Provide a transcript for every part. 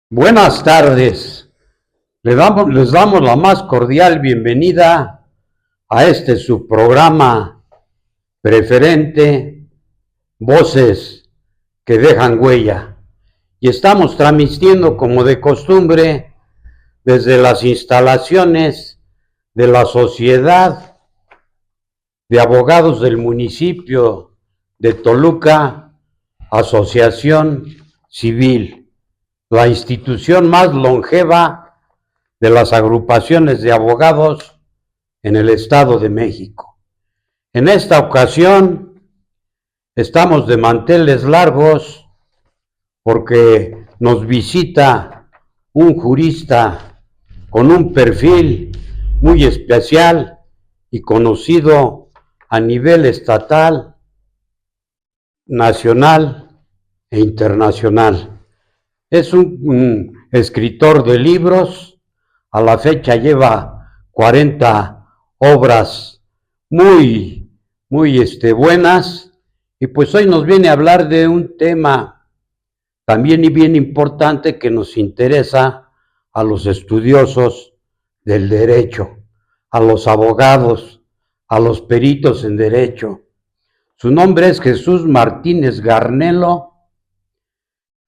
Buenas tardes. Les damos la más cordial bienvenida a este su programa preferente, Voces que dejan huella. Y estamos transmitiendo como de costumbre desde las instalaciones de la Sociedad de Abogados del municipio de Toluca, Asociación Civil, la institución más longeva de las agrupaciones de abogados en el Estado de México. En esta ocasión estamos de manteles largos porque nos visita un jurista con un perfil muy especial y conocido a nivel estatal, nacional e internacional. Es un escritor de libros, a la fecha lleva 40 obras muy buenas, y pues hoy nos viene a hablar de un tema también y bien importante que nos interesa a los estudiosos del derecho, a los abogados, a los peritos en derecho. Su nombre es Jesús Martínez Garnelo.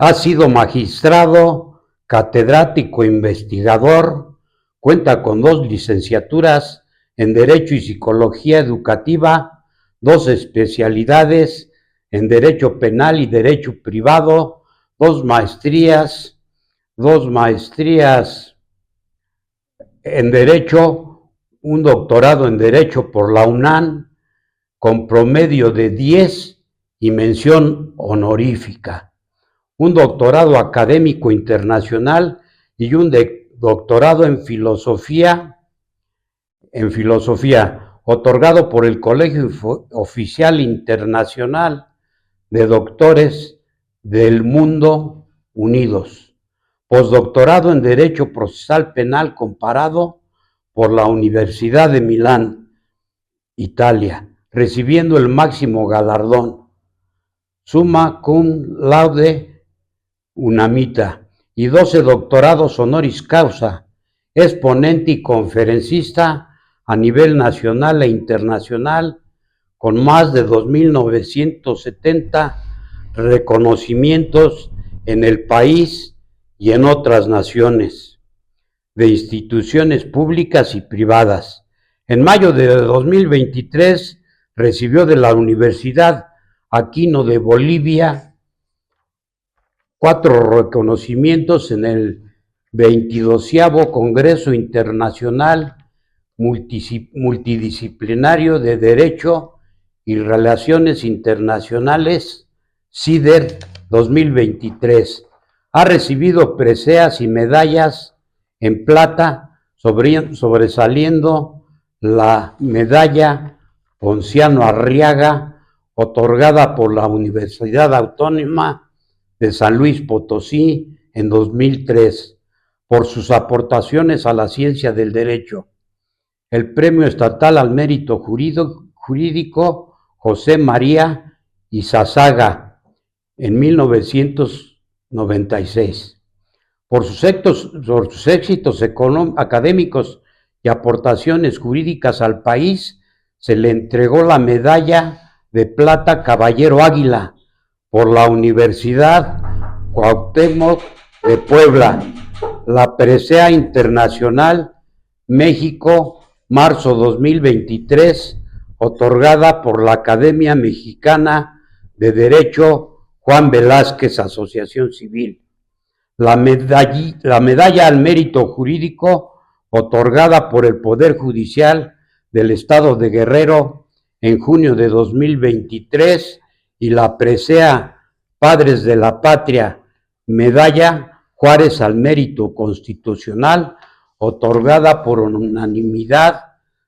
Ha sido magistrado, catedrático, investigador, cuenta con 2 licenciaturas en Derecho y Psicología Educativa, 2 especialidades en Derecho Penal y Derecho Privado, 2 maestrías en Derecho, un doctorado en Derecho por la UNAM, con promedio de 10 y mención honorífica. Un doctorado académico internacional y un doctorado en filosofía, otorgado por el Colegio Oficial Internacional de Doctores del Mundo Unidos. Postdoctorado en Derecho Procesal Penal Comparado por la Universidad de Milán, Italia, recibiendo el máximo galardón, Summa Cum Laude UNAMITA, y 12 doctorados honoris causa. Es ponente y conferencista a nivel nacional e internacional, con más de 2.970 reconocimientos en el país y en otras naciones, de instituciones públicas y privadas. En mayo de 2023 recibió de la Universidad Aquino de Bolivia 4 reconocimientos en el 22º Congreso Internacional Multidisciplinario de Derecho y Relaciones Internacionales, CIDER 2023. Ha recibido preseas y medallas en plata, sobresaliendo la medalla Ponciano Arriaga, otorgada por la Universidad Autónoma de San Luis Potosí en 2003, por sus aportaciones a la ciencia del derecho. El Premio Estatal al Mérito Jurídico José María Izazaga en 1996. Por sus éxitos académicos y aportaciones jurídicas al país, se le entregó la medalla de plata Caballero Águila por la Universidad Cuauhtémoc de Puebla, la presea internacional México, marzo 2023, otorgada por la Academia Mexicana de Derecho Juan Velázquez, Asociación Civil. La medalla al mérito jurídico, otorgada por el Poder Judicial del Estado de Guerrero en junio de 2023, y la presea Padres de la Patria, medalla Juárez al Mérito Constitucional, otorgada por unanimidad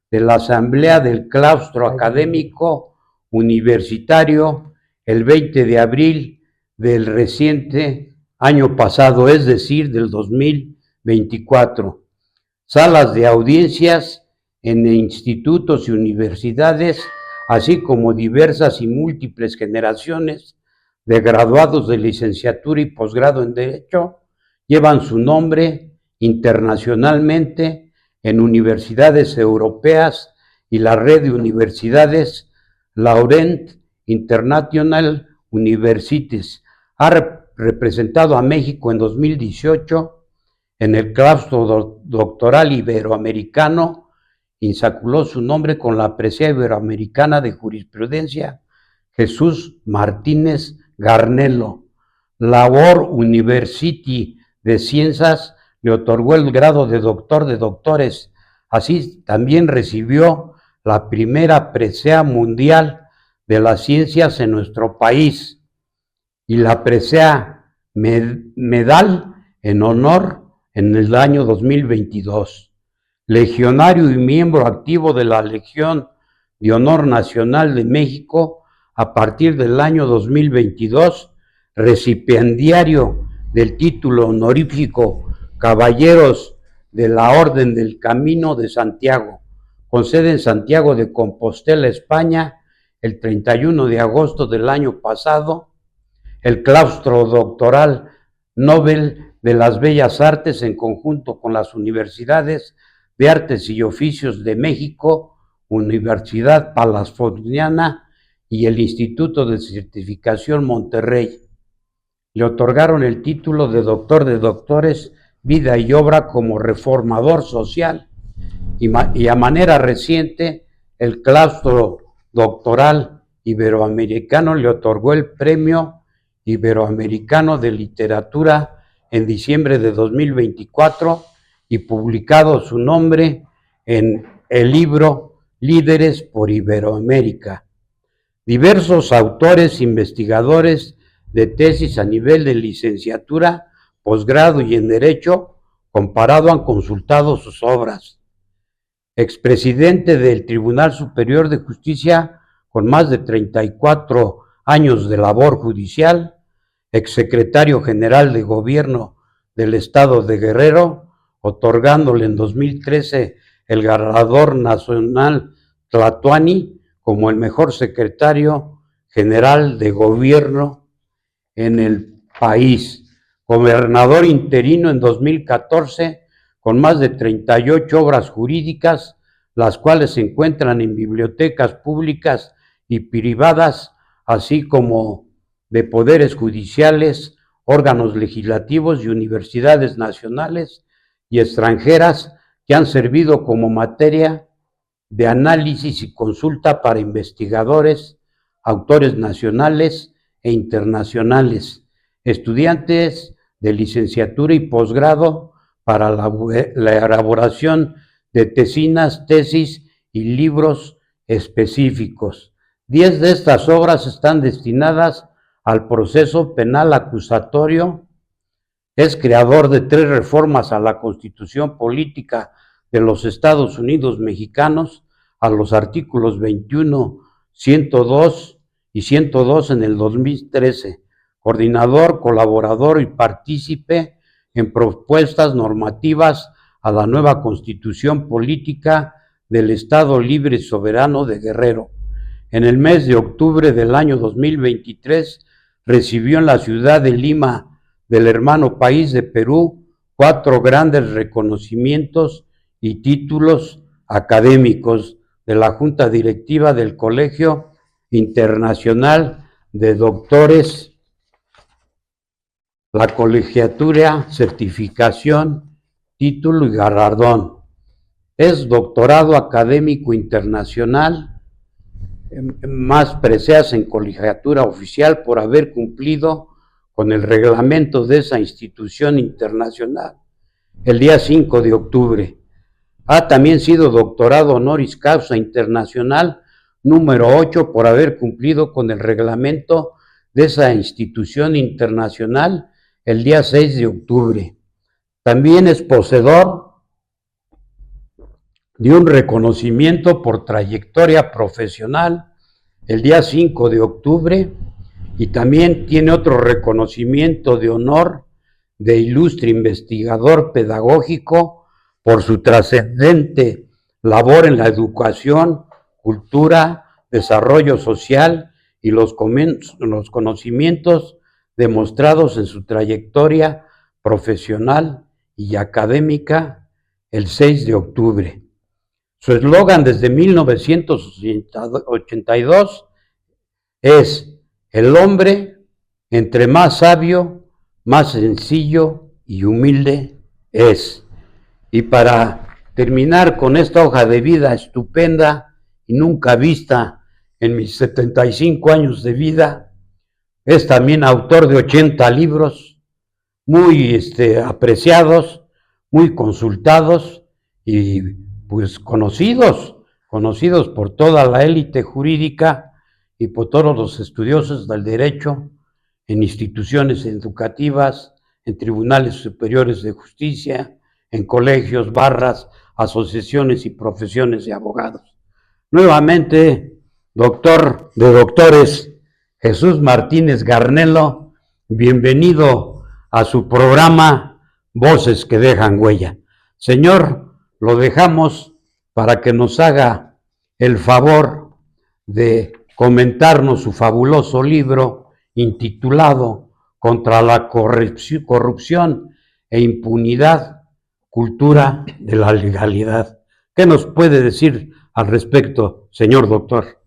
de la Asamblea del Claustro Académico Universitario el 20 de abril del reciente año pasado, es decir, del 2024. Salas de audiencias en institutos y universidades, así como diversas y múltiples generaciones de graduados de licenciatura y posgrado en Derecho llevan su nombre internacionalmente en universidades europeas y la red de universidades Laurent International Universities. Ha representado a México en 2018 en el claustro doctoral iberoamericano. Insaculó su nombre con la presea iberoamericana de jurisprudencia Jesús Martínez Garnelo. La World University de Ciencias le otorgó el grado de doctor de doctores. Así también recibió la primera presea mundial de las ciencias en nuestro país y la presea medal en honor en el año 2022. Legionario y miembro activo de la Legión de Honor Nacional de México a partir del año 2022, recipiendario del título honorífico Caballeros de la Orden del Camino de Santiago, con sede en Santiago de Compostela, España, el 31 de agosto del año pasado. El claustro doctoral Nobel de las Bellas Artes, en conjunto con las Universidades de Artes y Oficios de México, Universidad Palafoxiana y el Instituto de Certificación Monterrey, le otorgaron el título de doctor de doctores, vida y obra como reformador social, y a manera reciente el claustro doctoral iberoamericano le otorgó el Premio Iberoamericano de Literatura en diciembre de 2024 y publicado su nombre en el libro Líderes por Iberoamérica. Diversos autores, investigadores de tesis a nivel de licenciatura, posgrado y en Derecho comparado han consultado sus obras. Expresidente del Tribunal Superior de Justicia con más de 34 años de labor judicial, exsecretario general de Gobierno del Estado de Guerrero, otorgándole en 2013 el Galardón Nacional Tlatuani como el mejor secretario general de Gobierno en el país. Gobernador interino en 2014, con más de 38 obras jurídicas, las cuales se encuentran en bibliotecas públicas y privadas, así como de poderes judiciales, órganos legislativos y universidades nacionales y extranjeras que han servido como materia de análisis y consulta para investigadores, autores nacionales e internacionales, estudiantes de licenciatura y posgrado para la elaboración de tesis y libros específicos. 10 de estas obras están destinadas al proceso penal acusatorio. Es creador de 3 reformas a la Constitución Política de los Estados Unidos Mexicanos, a los artículos 21, 102 y 102 en el 2013. Coordinador, colaborador y partícipe en propuestas normativas a la nueva Constitución Política del Estado Libre y Soberano de Guerrero. En el mes de octubre del año 2023 recibió en la ciudad de Lima del hermano país de Perú 4 grandes reconocimientos y títulos académicos de la Junta Directiva del Colegio Internacional de Doctores, la colegiatura, certificación, título y galardón. Es doctorado académico internacional, más preseas en colegiatura oficial por haber cumplido con el reglamento de esa institución internacional el día 5 de octubre. Ha también sido doctorado honoris causa internacional número 8 por haber cumplido con el reglamento de esa institución internacional el día 6 de octubre. También es poseedor de un reconocimiento por trayectoria profesional el día 5 de octubre y también tiene otro reconocimiento de honor de ilustre investigador pedagógico por su trascendente labor en la educación, cultura, desarrollo social y los conocimientos demostrados en su trayectoria profesional y académica el 6 de octubre. Su eslogan desde 1982 es: el hombre, entre más sabio, más sencillo y humilde es. Y para terminar con esta hoja de vida estupenda y nunca vista en mis 75 años de vida, es también autor de 80 libros, muy apreciados, muy consultados y pues conocidos por toda la élite jurídica y por todos los estudiosos del derecho en instituciones educativas, en tribunales superiores de justicia, en colegios, barras, asociaciones y profesiones de abogados. Nuevamente, doctor de doctores Jesús Martínez Garnelo, bienvenido a su programa Voces que dejan huella. Señor, lo dejamos para que nos haga el favor de comentarnos su fabuloso libro intitulado Contra la corrupción e impunidad, cultura de la legalidad. ¿Qué nos puede decir al respecto, señor doctor?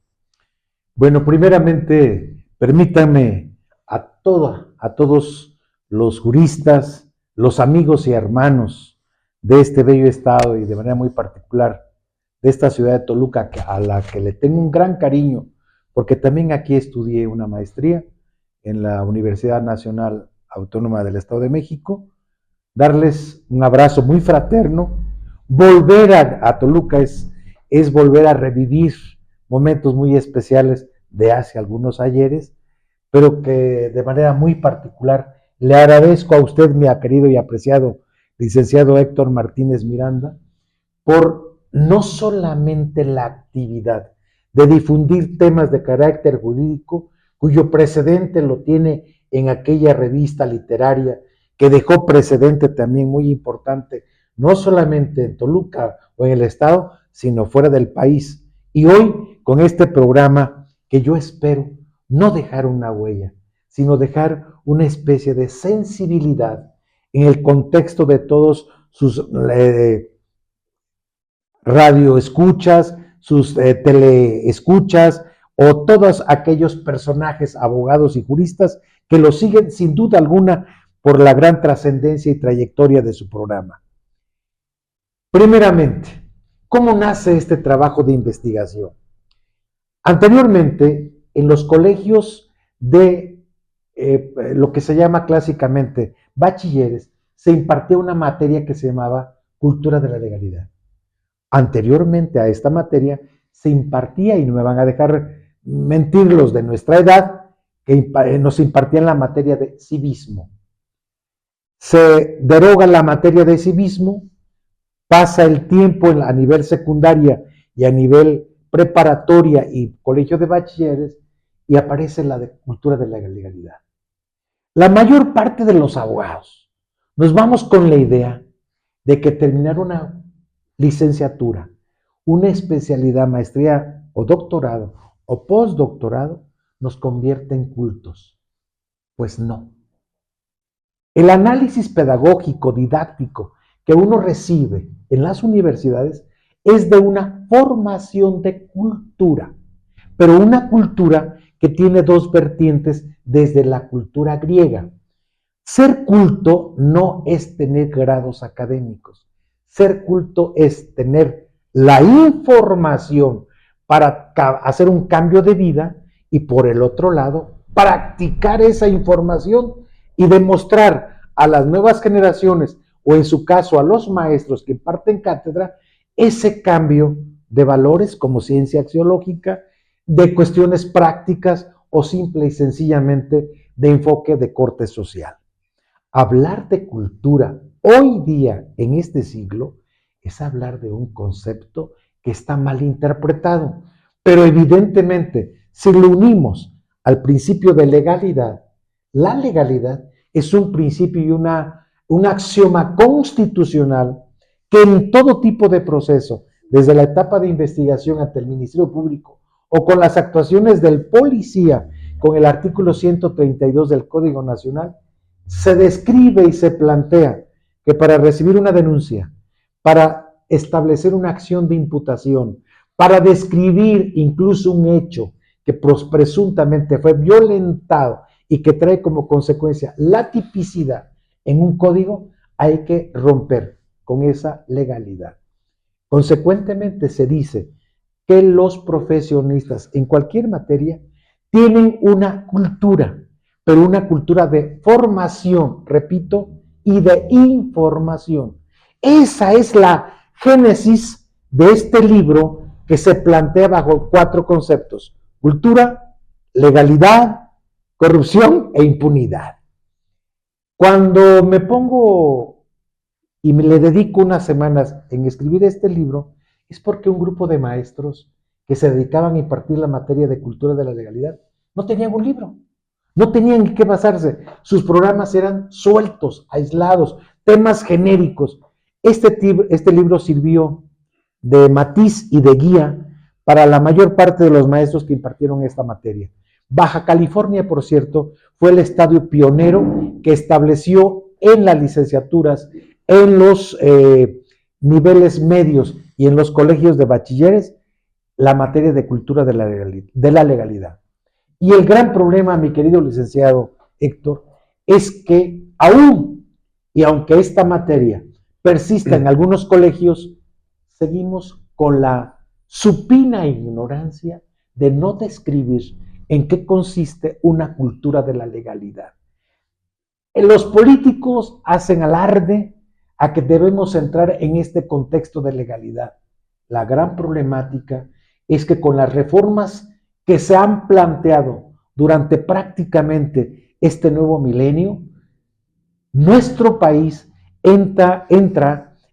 Bueno, primeramente, permítanme a todos los juristas, los amigos y hermanos de este bello estado y de manera muy particular de esta ciudad de Toluca, a la que le tengo un gran cariño, porque también aquí estudié una maestría en la Universidad Nacional Autónoma del Estado de México, darles un abrazo muy fraterno. Volver a Toluca es volver a revivir momentos muy especiales de hace algunos ayeres, pero que de manera muy particular le agradezco a usted, mi querido y apreciado licenciado Héctor Martínez Miranda, por no solamente la actividad de difundir temas de carácter jurídico, cuyo precedente lo tiene en aquella revista literaria que dejó precedente también muy importante, no solamente en Toluca o en el estado, sino fuera del país. Y hoy, con este programa, que yo espero no dejar una huella, sino dejar una especie de sensibilidad en el contexto de todos sus radioescuchas, sus teleescuchas, o todos aquellos personajes, abogados y juristas que lo siguen sin duda alguna por la gran trascendencia y trayectoria de su programa. Primeramente, ¿cómo nace este trabajo de investigación? Anteriormente, en los colegios de lo que se llama clásicamente bachilleres, se impartía una materia que se llamaba Cultura de la Legalidad. Anteriormente a esta materia se impartía, y no me van a dejar mentir los de nuestra edad, que nos impartían la materia de civismo. Se deroga la materia de civismo, pasa el tiempo a nivel secundaria y a nivel preparatoria y colegio de bachilleres, y aparece la de cultura de la legalidad. La mayor parte de los abogados nos vamos con la idea de que terminar una licenciatura, una especialidad, maestría o doctorado o postdoctorado nos convierte en cultos. Pues no. El análisis pedagógico, didáctico que uno recibe en las universidades es de una formación de cultura, pero una cultura que tiene dos vertientes desde la cultura griega. Ser culto no es tener grados académicos. Ser culto es tener la información para hacer un cambio de vida y, por el otro lado, practicar esa información y demostrar a las nuevas generaciones, o en su caso a los maestros que imparten cátedra, ese cambio de valores como ciencia axiológica, de cuestiones prácticas o simple y sencillamente de enfoque de corte social. Hablar de cultura hoy día, en este siglo, es hablar de un concepto que está mal interpretado, pero evidentemente, si lo unimos al principio de legalidad, la legalidad es un principio y un axioma constitucional que en todo tipo de proceso, desde la etapa de investigación ante el Ministerio Público o con las actuaciones del policía, con el artículo 132 del Código Nacional, se describe y se plantea que para recibir una denuncia, para establecer una acción de imputación, para describir incluso un hecho que presuntamente fue violentado y que trae como consecuencia la tipicidad en un código, hay que romper con esa legalidad. Consecuentemente, se dice que los profesionistas en cualquier materia tienen una cultura, pero una cultura de formación, repito, y de información. Esa es la génesis de este libro que se plantea bajo 4 conceptos: cultura, legalidad, corrupción e impunidad. Cuando me pongo y me le dedico unas semanas en escribir este libro, es porque un grupo de maestros que se dedicaban a impartir la materia de cultura de la legalidad no tenían un libro, no tenían en qué basarse. Sus programas eran sueltos, aislados, temas genéricos. Este libro sirvió de matiz y de guía para la mayor parte de los maestros que impartieron esta materia. Baja California, por cierto, fue el estado pionero que estableció en las licenciaturas, en los niveles medios y en los colegios de bachilleres la materia de cultura de la legalidad. Y el gran problema, mi querido licenciado Héctor, es que aún y aunque esta materia persista en algunos colegios, seguimos con la supina ignorancia de no describir en qué consiste una cultura de la legalidad. Los políticos hacen alarde a que debemos entrar en este contexto de legalidad. La gran problemática es que con las reformas que se han planteado durante prácticamente este nuevo milenio, nuestro país entra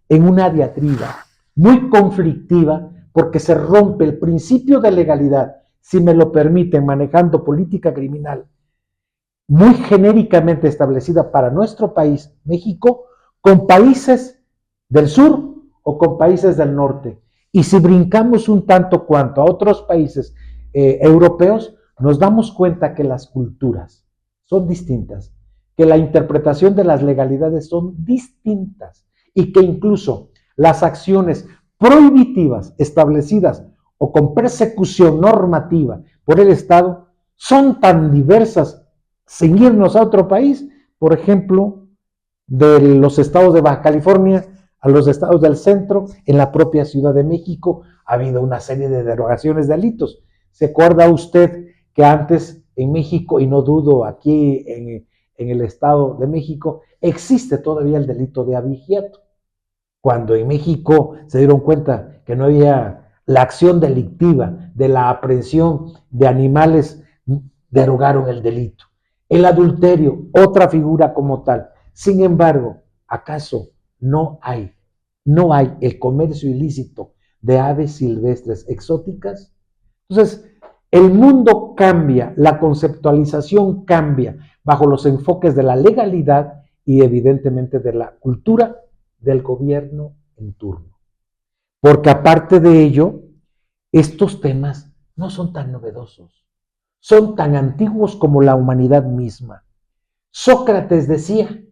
en una diatriba muy conflictiva porque se rompe el principio de legalidad, si me lo permiten, manejando política criminal muy genéricamente establecida para nuestro país, México, con países del sur o con países del norte. Y si brincamos un tanto cuanto a otros países europeos, nos damos cuenta que las culturas son distintas, que la interpretación de las legalidades son distintas y que incluso las acciones prohibitivas establecidas o con persecución normativa por el Estado son tan diversas, sin irnos a otro país, por ejemplo, de los estados de Baja California a los estados del centro, en la propia Ciudad de México ha habido una serie de derogaciones de delitos. ¿Se acuerda usted que antes en México, y no dudo aquí en el Estado de México, existe todavía el delito de abigeato? Cuando en México se dieron cuenta que no había la acción delictiva de la aprehensión de animales, derogaron el delito. El adulterio, otra figura como tal. Sin embargo, ¿acaso no hay el comercio ilícito de aves silvestres exóticas? Entonces, el mundo cambia, la conceptualización cambia bajo los enfoques de la legalidad y evidentemente de la cultura del gobierno en turno. Porque aparte de ello, estos temas no son tan novedosos, son tan antiguos como la humanidad misma. Sócrates decía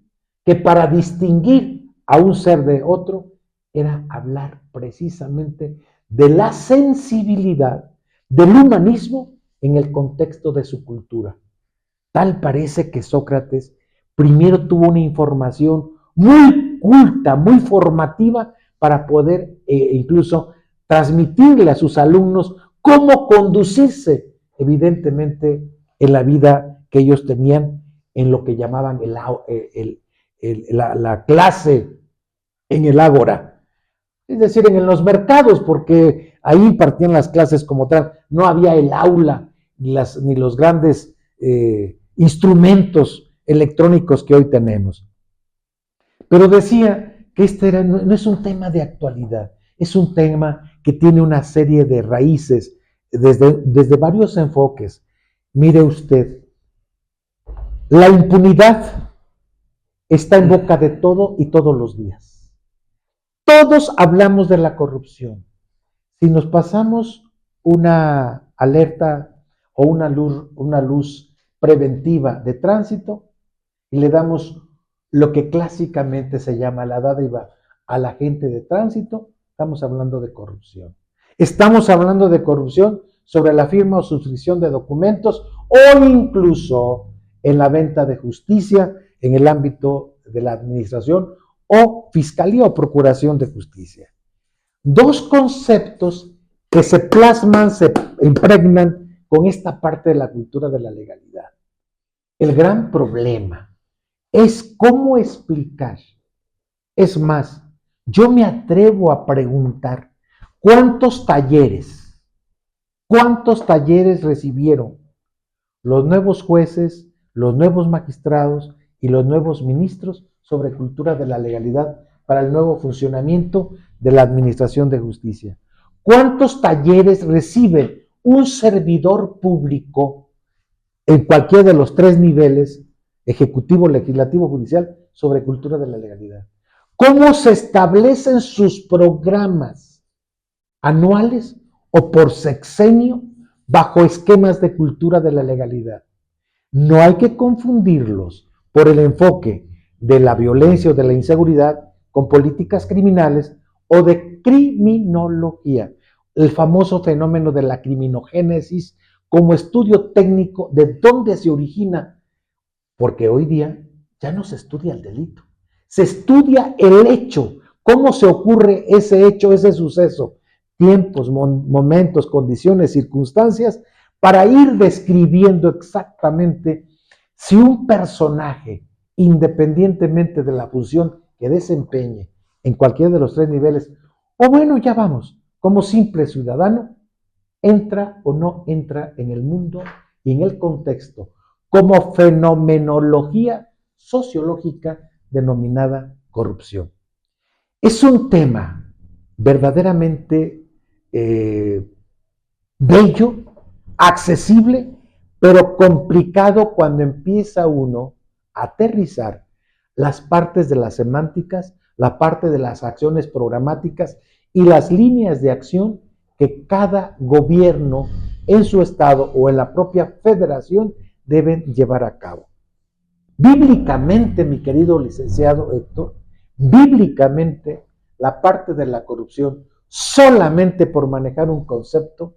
que para distinguir a un ser de otro era hablar precisamente de la sensibilidad del humanismo en el contexto de su cultura. Tal parece que Sócrates primero tuvo una información muy culta, muy formativa, para poder incluso transmitirle a sus alumnos cómo conducirse, evidentemente, en la vida que ellos tenían en lo que llamaban la clase en el ágora, es decir, en los mercados, porque ahí impartían las clases como tal, no había el aula ni los grandes instrumentos electrónicos que hoy tenemos. Pero decía que no es un tema de actualidad, es un tema que tiene una serie de raíces desde varios enfoques. Mire usted, la impunidad está en boca de todo y todos los días. Todos hablamos de la corrupción. Si nos pasamos una alerta o una luz preventiva de tránsito, y le damos lo que clásicamente se llama la dádiva a la gente de tránsito, estamos hablando de corrupción. Estamos hablando de corrupción sobre la firma o suscripción de documentos o incluso en la venta de justicia en el ámbito de la administración o fiscalía o procuración de justicia. Dos conceptos que se plasman, se impregnan con esta parte de la cultura de la legalidad. El gran problema es cómo explicar. Es más, yo me atrevo a preguntar, ¿cuántos talleres recibieron los nuevos jueces, los nuevos magistrados y los nuevos ministros sobre cultura de la legalidad para el nuevo funcionamiento de la administración de justicia? ¿Cuántos talleres recibe un servidor público en cualquiera de los tres niveles, ejecutivo, legislativo, judicial, sobre cultura de la legalidad? ¿Cómo se establecen sus programas anuales o por sexenio bajo esquemas de cultura de la legalidad? No hay que confundirlos por el enfoque de la violencia o de la inseguridad con políticas criminales o de criminología, el famoso fenómeno de la criminogénesis como estudio técnico de dónde se origina, porque hoy día ya no se estudia el delito, se estudia el hecho, cómo se ocurre ese hecho, ese suceso, tiempos, momentos, condiciones, circunstancias, para ir describiendo exactamente si un personaje, independientemente de la función que desempeñe en cualquiera de los tres niveles, o bueno, ya vamos, como simple ciudadano, entra o no entra en el mundo y en el contexto como fenomenología sociológica denominada corrupción. Es un tema verdaderamente bello, accesible, pero complicado cuando empieza uno a aterrizar las partes de las semánticas, la parte de las acciones programáticas y las líneas de acción que cada gobierno en su estado o en la propia federación deben llevar a cabo. Bíblicamente, mi querido licenciado Héctor, bíblicamente la parte de la corrupción, solamente por manejar un concepto,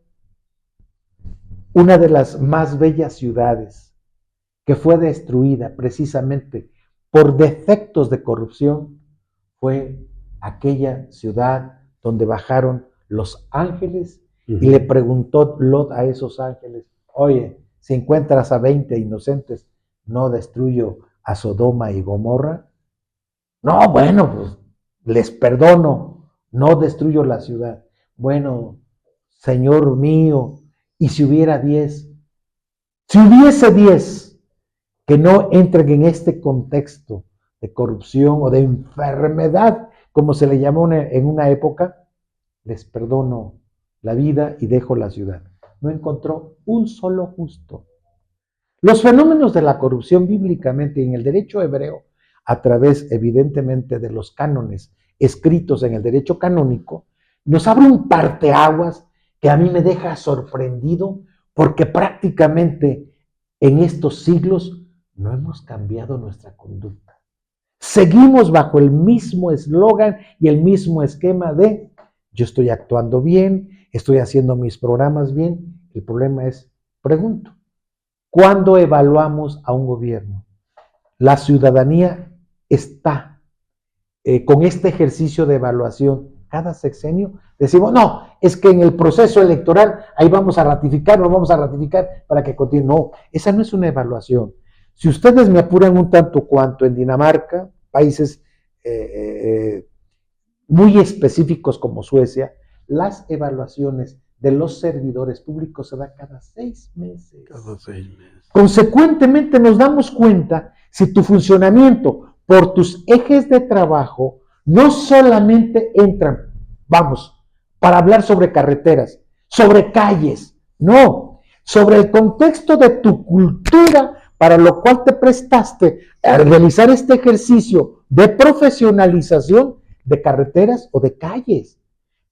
una de las más bellas ciudades que fue destruida precisamente por defectos de corrupción fue aquella ciudad donde bajaron los ángeles y le preguntó Lot a esos ángeles, oye, si encuentras a 20 inocentes, ¿no destruyo a Sodoma y Gomorra? No, bueno, pues les perdono, no destruyo la ciudad. Bueno, Señor mío, ¿y si hubiera 10? Si hubiese 10 que no entren en este contexto de corrupción o de enfermedad, como se le llamó en una época, les perdono la vida y dejo la ciudad. No encontró un solo justo. Los fenómenos de la corrupción bíblicamente en el derecho hebreo, a través evidentemente de los cánones escritos en el derecho canónico, nos abre un parteaguas que a mí me deja sorprendido porque prácticamente en estos siglos no hemos cambiado nuestra conducta. Seguimos bajo el mismo eslogan y el mismo esquema de yo estoy actuando bien, estoy haciendo mis programas bien. El problema es, pregunto, ¿cuándo evaluamos a un gobierno? La ciudadanía está con este ejercicio de evaluación cada sexenio. Decimos, no, es que en el proceso electoral ahí vamos a ratificar, no vamos a ratificar para que continúe. No, esa no es una evaluación. Si ustedes me apuran un tanto cuanto en Dinamarca, países muy específicos como Suecia, las evaluaciones de los servidores públicos se dan cada 6 meses. Cada 6 meses. Consecuentemente nos damos cuenta si tu funcionamiento por tus ejes de trabajo no solamente entran, vamos, para hablar sobre carreteras, sobre calles, no, sobre el contexto de tu cultura para lo cual te prestaste a realizar este ejercicio de profesionalización de carreteras o de calles.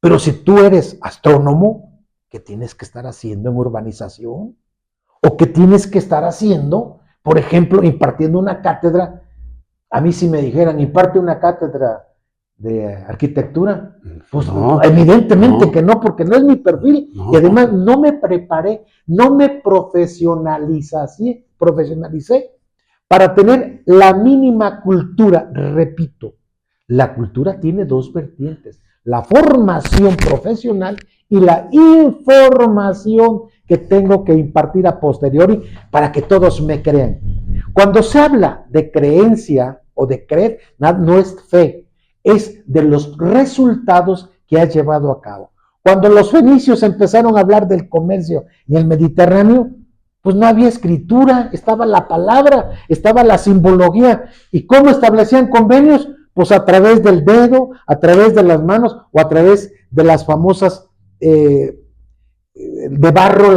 Pero si tú eres astrónomo, ¿qué tienes que estar haciendo en urbanización? ¿O qué tienes que estar haciendo Por ejemplo, impartiendo una cátedra, a mí si me dijeran, imparte una cátedra de arquitectura, pues No, evidentemente no. que no, porque no es mi perfil, No. y además no me preparé, no me profesionalicé para tener la mínima cultura. Repito, la cultura tiene dos vertientes, la formación profesional y la información que tengo que impartir a posteriori para que todos me crean. Cuando se habla de creencia o de creer, no es fe, es de los resultados que has llevado a cabo. Cuando los fenicios empezaron a hablar del comercio en el Mediterráneo, pues no había escritura, estaba la palabra, estaba la simbología. ¿Y cómo establecían convenios? Pues a través del dedo, a través de las manos o a través de las famosas de barro,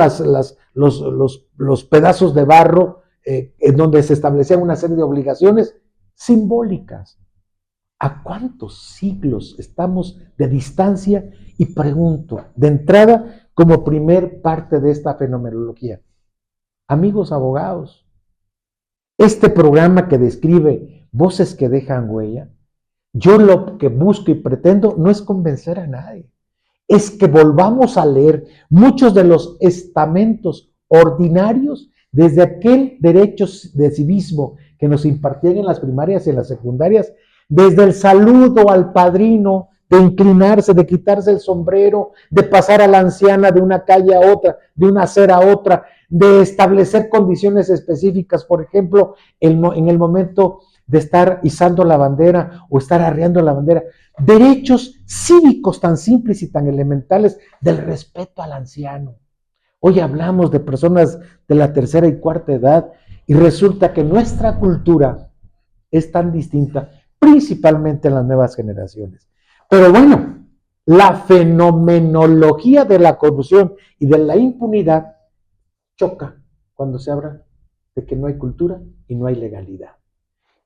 los pedazos de barro en donde se establecían una serie de obligaciones simbólicas. ¿A cuántos siglos estamos de distancia? Y pregunto, de entrada, como primer parte de esta fenomenología, amigos abogados, este programa que describe voces que dejan huella, yo lo que busco y pretendo no es convencer a nadie, es que volvamos a leer muchos de los estamentos ordinarios desde aquel derecho de civismo que nos impartían en las primarias y en las secundarias, desde el saludo al padrino, de inclinarse, de quitarse el sombrero, de pasar a la anciana de una calle a otra, de una acera a otra, de establecer condiciones específicas, por ejemplo, en el momento de estar izando la bandera o estar arreando la bandera. Derechos cívicos tan simples y tan elementales del respeto al anciano. Hoy hablamos de personas de la tercera y cuarta edad y resulta que nuestra cultura es tan distinta, principalmente en las nuevas generaciones. Pero bueno, la fenomenología de la corrupción y de la impunidad choca cuando se habla de que no hay cultura y no hay legalidad.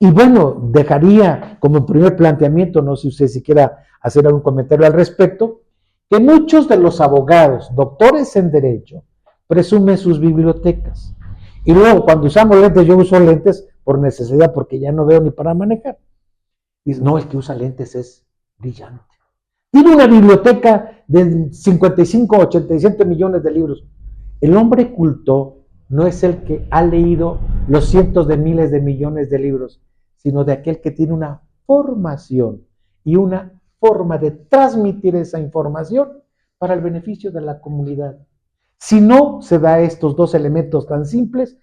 Y bueno, dejaría como primer planteamiento, no sé si usted si quiera hacer algún comentario al respecto, que muchos de los abogados, doctores en derecho, presumen sus bibliotecas. Y luego cuando usamos lentes, yo uso lentes por necesidad porque ya no veo ni para manejar. Dice, no, el que usa lentes es brillante. Tiene una biblioteca de 55 o 87 millones de libros. El hombre culto no es el que ha leído los cientos de miles de millones de libros, sino de aquel que tiene una formación y una forma de transmitir esa información para el beneficio de la comunidad. Si no se da estos dos elementos tan simples,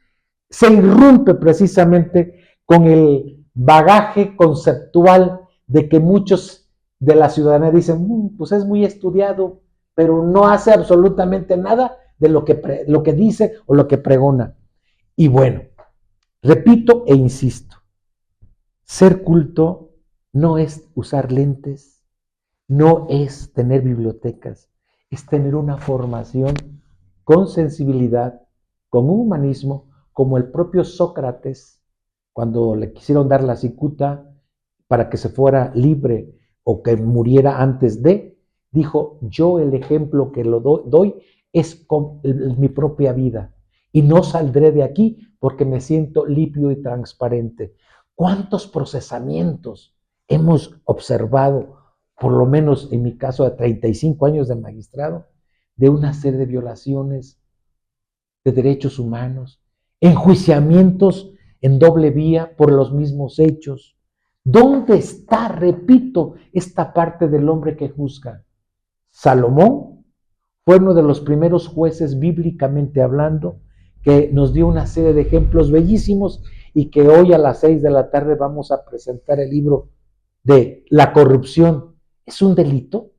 se irrumpe precisamente con el bagaje conceptual de que muchos de la ciudadanía dicen, pues es muy estudiado, pero no hace absolutamente nada de lo que dice o lo que pregona. Y bueno, repito e insisto, ser culto no es usar lentes, no es tener bibliotecas, es tener una formación con sensibilidad, con humanismo, como el propio Sócrates, cuando le quisieron dar la cicuta para que se fuera libre o que muriera antes de, dijo, yo el ejemplo que lo doy es con mi propia vida y no saldré de aquí porque me siento limpio y transparente. ¿Cuántos procesamientos hemos observado, por lo menos en mi caso de 35 años de magistrado, de una serie de violaciones de derechos humanos, enjuiciamientos en doble vía por los mismos hechos? ¿Dónde está, repito, esta parte del hombre que juzga? Salomón fue uno de los primeros jueces, bíblicamente hablando, que nos dio una serie de ejemplos bellísimos y que hoy a las 6 de la tarde vamos a presentar el libro de La corrupción. ¿Es un delito?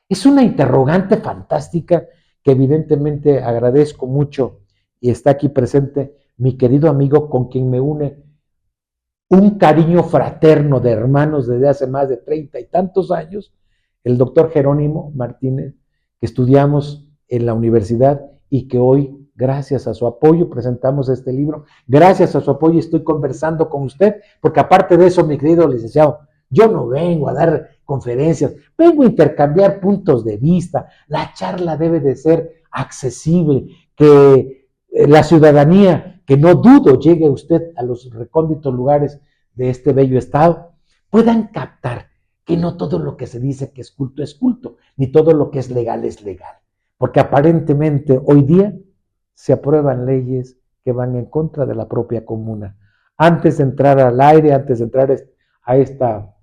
Es una interrogante fantástica que evidentemente agradezco mucho y está aquí presente mi querido amigo con quien me une un cariño fraterno de hermanos desde hace más de 30 y tantos años, el doctor Jerónimo Martínez, que estudiamos en la universidad y que hoy, gracias a su apoyo, presentamos este libro. Gracias a su apoyo estoy conversando con usted, porque aparte de eso, mi querido licenciado, yo no vengo a dar conferencias, vengo a intercambiar puntos de vista. La charla debe de ser accesible, que la ciudadanía que no dudo llegue usted a los recónditos lugares de este bello estado, puedan captar que no todo lo que se dice que es culto, ni todo lo que es legal, porque aparentemente hoy día se aprueban leyes que van en contra de la propia comuna. Antes de entrar al aire, antes de entrar a esta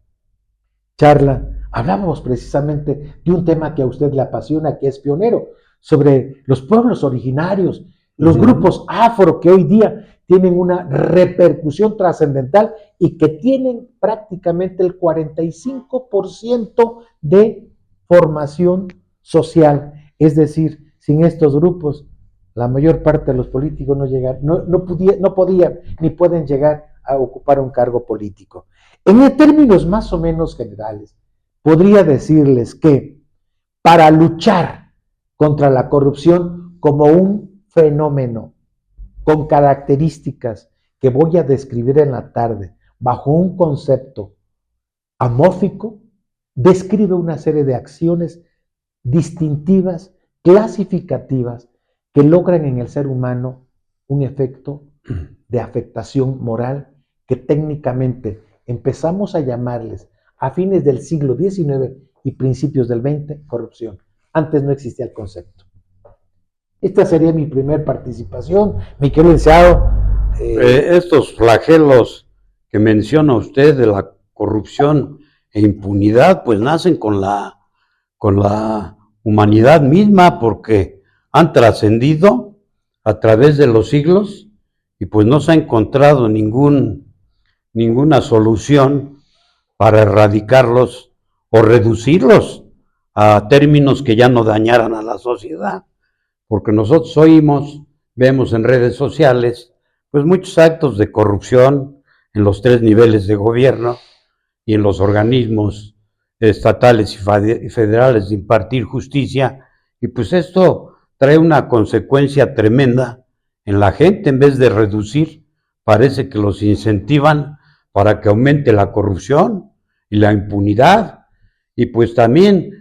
charla, hablábamos precisamente de un tema que a usted le apasiona, que es pionero, sobre los pueblos originarios, los grupos afro que hoy día tienen una repercusión trascendental y que tienen prácticamente el 45% de formación social. Es decir, sin estos grupos, la mayor parte de los políticos no podían ni pueden llegar a ocupar un cargo político. En términos más o menos generales, podría decirles que para luchar contra la corrupción como un fenómeno con características que voy a describir en la tarde bajo un concepto amórfico, describe una serie de acciones distintivas, clasificativas, que logran en el ser humano un efecto de afectación moral que técnicamente empezamos a llamarles a fines del siglo XIX y principios del XX corrupción. Antes no existía el concepto. Esta sería mi primer participación, mi querido licenciado. Estos flagelos que menciona usted de la corrupción e impunidad, pues nacen con la humanidad misma, porque han trascendido a través de los siglos y pues no se ha encontrado ninguna solución para erradicarlos o reducirlos a términos que ya no dañaran a la sociedad, porque nosotros vemos en redes sociales pues muchos actos de corrupción en los 3 niveles de gobierno y en los organismos estatales y federales de impartir justicia, y pues esto trae una consecuencia tremenda en la gente. En vez de reducir, parece que los incentivan para que aumente la corrupción y la impunidad. Y pues también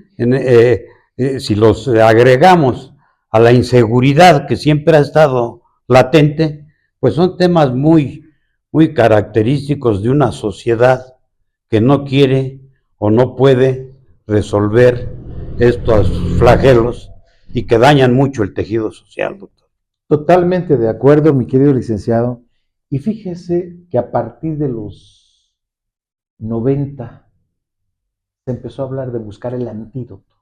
si los agregamos a la inseguridad que siempre ha estado latente, pues son temas muy característicos de una sociedad que no quiere o no puede resolver estos flagelos y que dañan mucho el tejido social, doctor. Totalmente de acuerdo, mi querido licenciado. Y fíjese que a partir de los 90 se empezó a hablar de buscar el antídoto.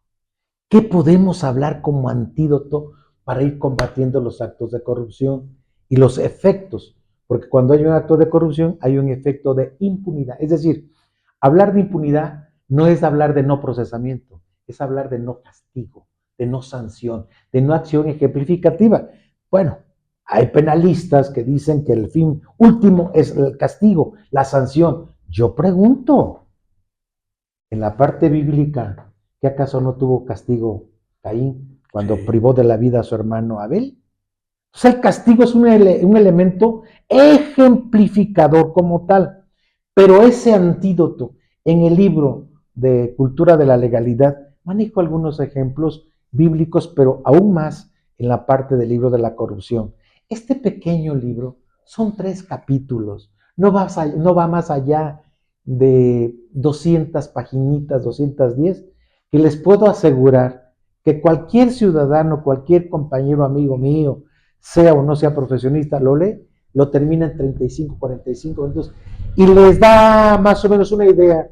¿Qué podemos hablar como antídoto para ir combatiendo los actos de corrupción y los efectos? Porque cuando hay un acto de corrupción hay un efecto de impunidad. Es decir, hablar de impunidad no es hablar de no procesamiento, es hablar de no castigo, de no sanción, de no acción ejemplificativa. Bueno, hay penalistas que dicen que el fin último es el castigo, la sanción. Yo pregunto, en la parte bíblica, ¿qué acaso no tuvo castigo Caín cuando privó de la vida a su hermano Abel? O sea, el castigo es un elemento ejemplificador como tal, pero ese antídoto en el libro de Cultura de la Legalidad manejo algunos ejemplos bíblicos, pero aún más en la parte del libro de la corrupción. Este pequeño libro son 3 capítulos, no va más allá de 200 paginitas, 210, que les puedo asegurar que cualquier ciudadano, cualquier compañero, amigo mío, sea o no sea profesionista, lo lee, lo termina en 35, 45 minutos y les da más o menos una idea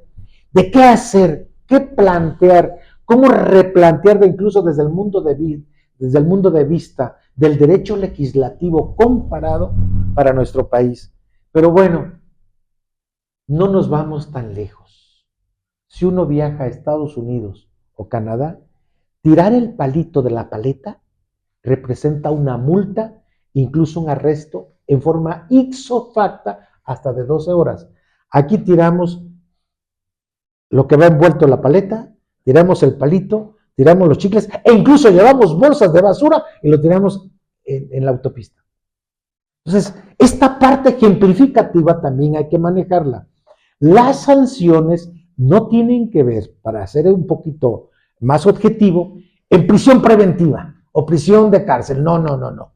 de qué hacer, qué plantear, cómo replantear incluso desde el mundo de vista del derecho legislativo comparado para nuestro país. Pero bueno, no nos vamos tan lejos. Si uno viaja a Estados Unidos o Canadá, tirar el palito de la paleta representa una multa, incluso un arresto en forma ipso facto hasta de 12 horas. Aquí tiramos lo que va envuelto en la paleta, tiramos el palito, tiramos los chicles e incluso llevamos bolsas de basura y lo tiramos en la autopista. Entonces, esta parte ejemplificativa también hay que manejarla. Las sanciones no tienen que ver, para ser un poquito más objetivo, en prisión preventiva o prisión de cárcel. No.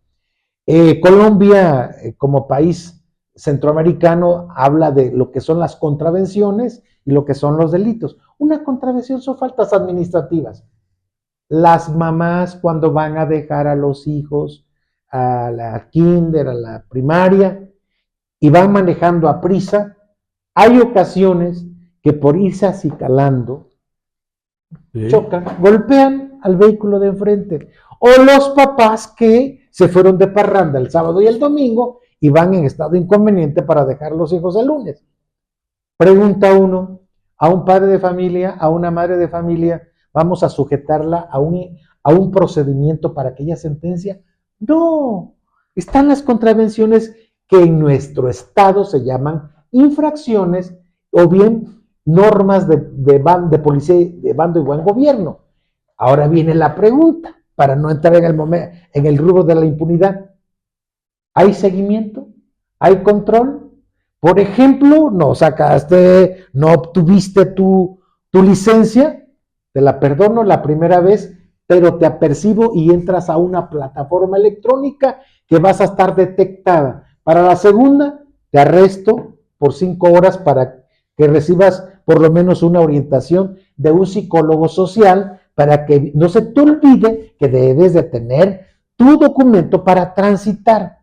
Colombia, como país centroamericano, habla de lo que son las contravenciones y lo que son los delitos. Una contravención son faltas administrativas. Las mamás cuando van a dejar a los hijos a la kinder, a la primaria, y van manejando a prisa, hay ocasiones que por irse acicalando, Sí. chocan, golpean al vehículo de enfrente. O los papás que se fueron de parranda el sábado y el domingo y van en estado inconveniente para dejar los hijos el lunes. Pregunta uno a un padre de familia, a una madre de familia, ¿vamos a sujetarla a un procedimiento para aquella sentencia? No, están las contravenciones que en nuestro estado se llaman infracciones o bien normas de policía de bando y buen gobierno. Ahora viene la pregunta, para no entrar en el rubro de la impunidad. ¿Hay seguimiento? ¿Hay control? Por ejemplo, no obtuviste tu licencia, te la perdono la primera vez, pero te apercibo y entras a una plataforma electrónica que vas a estar detectada. Para la segunda, te arresto por 5 horas para que recibas por lo menos una orientación de un psicólogo social para que no se te olvide que debes de tener tu documento para transitar.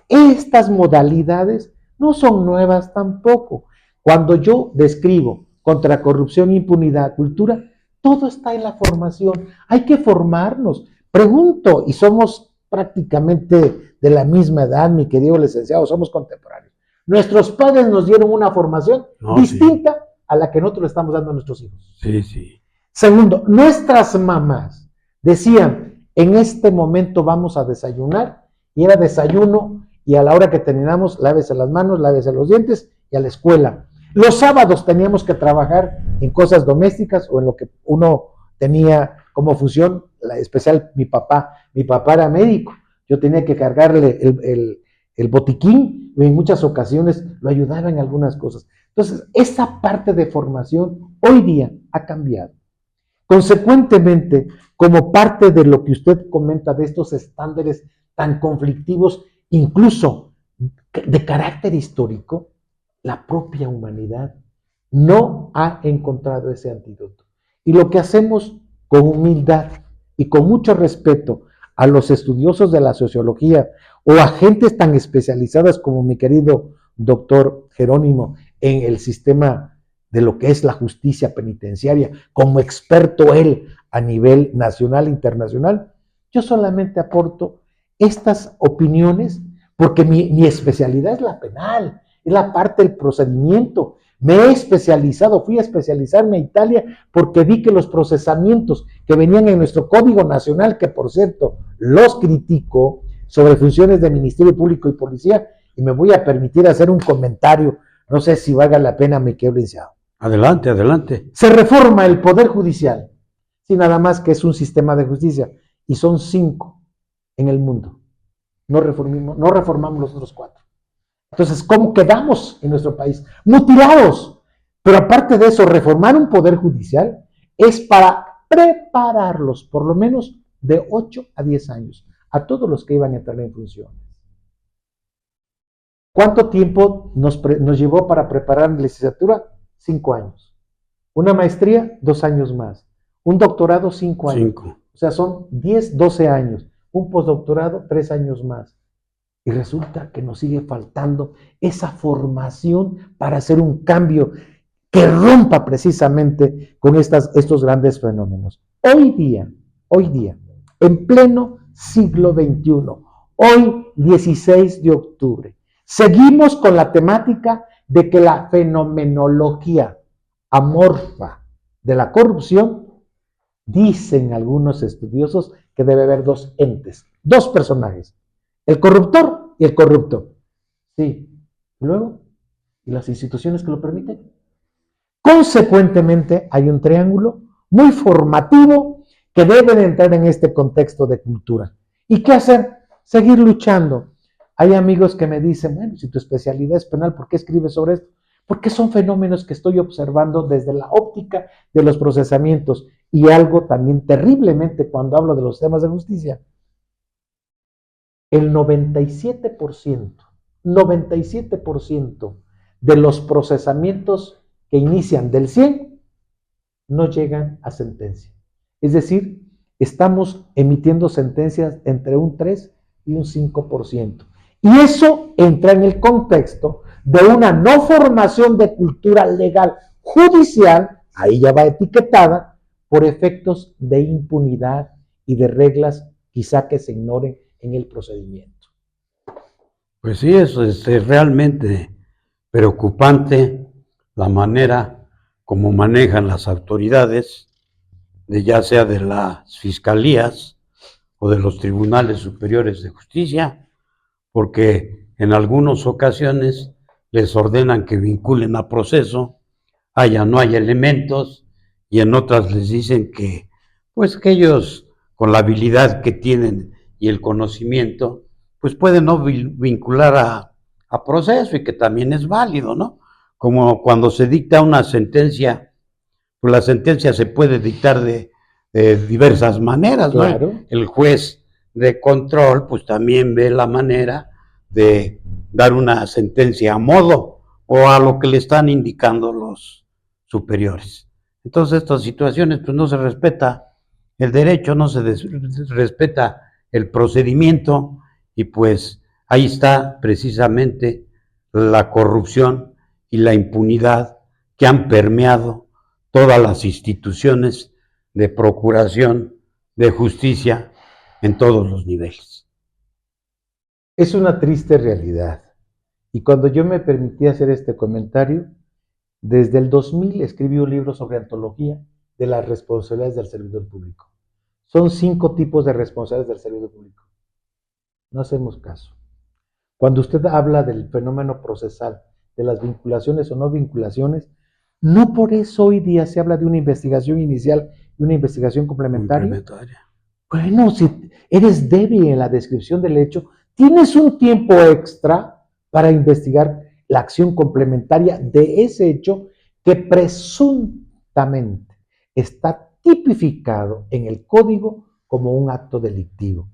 Estas modalidades no son nuevas tampoco. Cuando yo describo contra corrupción, impunidad, cultura, todo está en la formación. Hay que formarnos. Pregunto, y somos prácticamente de la misma edad, mi querido licenciado, somos contemporáneos. Nuestros padres nos dieron una formación distinta a la que nosotros le estamos dando a nuestros hijos. Sí, sí. Segundo, nuestras mamás decían, en este momento vamos a desayunar, y era desayuno, y a la hora que terminamos, lávese las manos, lávese los dientes, y a la escuela. Los sábados teníamos que trabajar en cosas domésticas o en lo que uno tenía como función, especial mi papá era médico, yo tenía que cargarle el botiquín, y en muchas ocasiones lo ayudaba en algunas cosas. Entonces, esa parte de formación hoy día ha cambiado. Consecuentemente, como parte de lo que usted comenta de estos estándares tan conflictivos, incluso de carácter histórico, la propia humanidad no ha encontrado ese antídoto. Y lo que hacemos con humildad y con mucho respeto a los estudiosos de la sociología o a gentes tan especializadas como mi querido doctor Jerónimo en el sistema de lo que es la justicia penitenciaria, como experto él a nivel nacional e internacional, yo solamente aporto estas opiniones porque mi especialidad es la penal, es la parte del procedimiento. Me he especializado, fui a especializarme a Italia porque vi que los procesamientos que venían en nuestro Código Nacional, que por cierto los critico, sobre funciones de Ministerio Público y Policía, y me voy a permitir hacer un comentario, no sé si valga la pena, mi querido licenciado. Adelante, adelante. Se reforma el Poder Judicial, sin nada más que es un sistema de justicia, y son 5 en el mundo. No reformamos los otros 4. Entonces, ¿cómo quedamos en nuestro país? Mutilados. Pero aparte de eso, reformar un Poder Judicial es para prepararlos, por lo menos de 8 a 10 años, a todos los que iban a entrar en funciones. ¿Cuánto tiempo nos llevó para preparar la licenciatura? 5 años. Una maestría, 2 años más. Un doctorado, 5 años. 5. O sea, son 10, 12 años. Un postdoctorado, 3 años más. Y resulta que nos sigue faltando esa formación para hacer un cambio que rompa precisamente con estos grandes fenómenos. Hoy día, en pleno siglo XXI, hoy 16 de octubre, seguimos con la temática de que la fenomenología amorfa de la corrupción, dicen algunos estudiosos que debe haber 2 entes, 2 personajes, el corruptor y el corrupto. Sí. ¿Y luego? ¿Y las instituciones que lo permiten? Consecuentemente, hay un triángulo muy formativo que debe de entrar en este contexto de cultura. ¿Y qué hacer? Seguir luchando. Hay amigos que me dicen, bueno, si tu especialidad es penal, ¿por qué escribes sobre esto? Porque son fenómenos que estoy observando desde la óptica de los procesamientos y algo también terriblemente cuando hablo de los temas de justicia. el 97% de los procesamientos que inician del 100 no llegan a sentencia. Es decir, estamos emitiendo sentencias entre un 3 y un 5%. Y eso entra en el contexto de una no formación de cultura legal judicial, ahí ya va etiquetada, por efectos de impunidad y de reglas quizá que se ignoren en el procedimiento. Pues sí, eso es realmente preocupante la manera como manejan las autoridades, ya sea de las fiscalías o de los tribunales superiores de justicia, porque en algunas ocasiones les ordenan que vinculen a proceso, no hay elementos, y en otras les dicen que, pues que ellos, con la habilidad que tienen y el conocimiento, pues pueden no vincular a proceso, y que también es válido, ¿no? Como cuando se dicta una sentencia, pues la sentencia se puede dictar de diversas maneras, ¿no? Claro. El juez de control, pues también ve la manera de dar una sentencia a modo o a lo que le están indicando los superiores. Entonces, estas situaciones, pues no se respeta el derecho, no se respeta el procedimiento, y pues ahí está precisamente la corrupción y la impunidad que han permeado todas las instituciones de procuración de justicia en todos los niveles. Es una triste realidad. Y cuando yo me permití hacer este comentario, desde el 2000 escribí un libro sobre antología de las responsabilidades del servidor público. Son 5 tipos de responsabilidades del servidor público. No hacemos caso. Cuando usted habla del fenómeno procesal, de las vinculaciones o no vinculaciones, no por eso hoy día se habla de una investigación inicial y una investigación complementaria. Bueno, si eres débil en la descripción del hecho, tienes un tiempo extra para investigar la acción complementaria de ese hecho que presuntamente está tipificado en el código como un acto delictivo.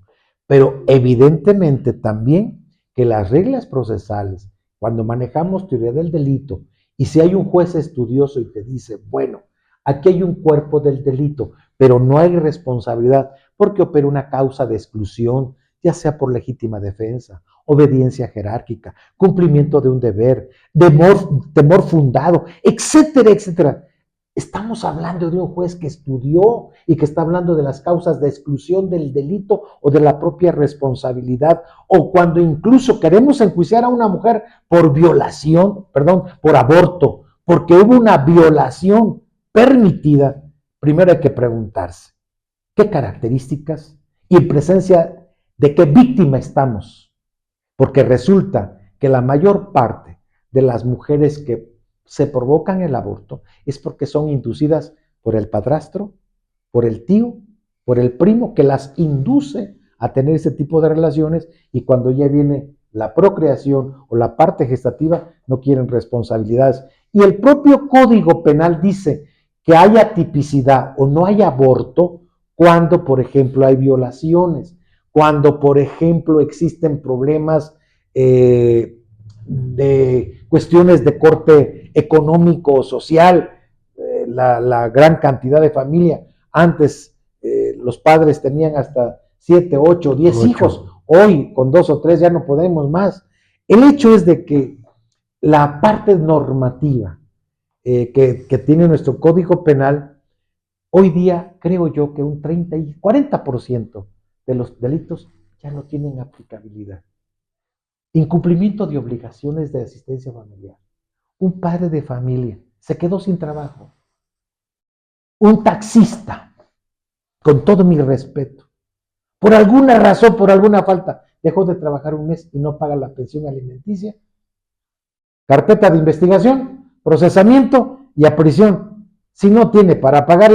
Pero evidentemente también que las reglas procesales, cuando manejamos teoría del delito, y si hay un juez estudioso y te dice, bueno, aquí hay un cuerpo del delito, pero no hay responsabilidad porque opera una causa de exclusión, ya sea por legítima defensa, obediencia jerárquica, cumplimiento de un deber, temor fundado, etcétera, etcétera. Estamos hablando de un juez que estudió y que está hablando de las causas de exclusión del delito o de la propia responsabilidad, o cuando incluso queremos enjuiciar a una mujer por violación, por aborto, porque hubo una violación permitida. Primero hay que preguntarse, ¿qué características y en presencia de qué víctima estamos? Porque resulta que la mayor parte de las mujeres que se provocan el aborto es porque son inducidas por el padrastro, por el tío, por el primo, que las induce a tener ese tipo de relaciones, y cuando ya viene la procreación o la parte gestativa no quieren responsabilidades. Y el propio Código Penal dice que haya tipicidad o no hay aborto cuando, por ejemplo, hay violaciones, cuando, por ejemplo, existen problemas de cuestiones de corte económico o social, la gran cantidad de familia. Antes los padres tenían hasta 7, 8, 10 hijos. Hoy con 2 o 3 ya no podemos más. El hecho es de que la parte normativa que tiene nuestro Código Penal, hoy día creo yo que un 30 y 40% de los delitos ya no tienen aplicabilidad. Incumplimiento de obligaciones de asistencia familiar. Un padre de familia se quedó sin trabajo. Un taxista, con todo mi respeto, por alguna razón, por alguna falta, dejó de trabajar un mes y no paga la pensión alimenticia. Carpeta de investigación, procesamiento y a prisión. Si no tiene para pagar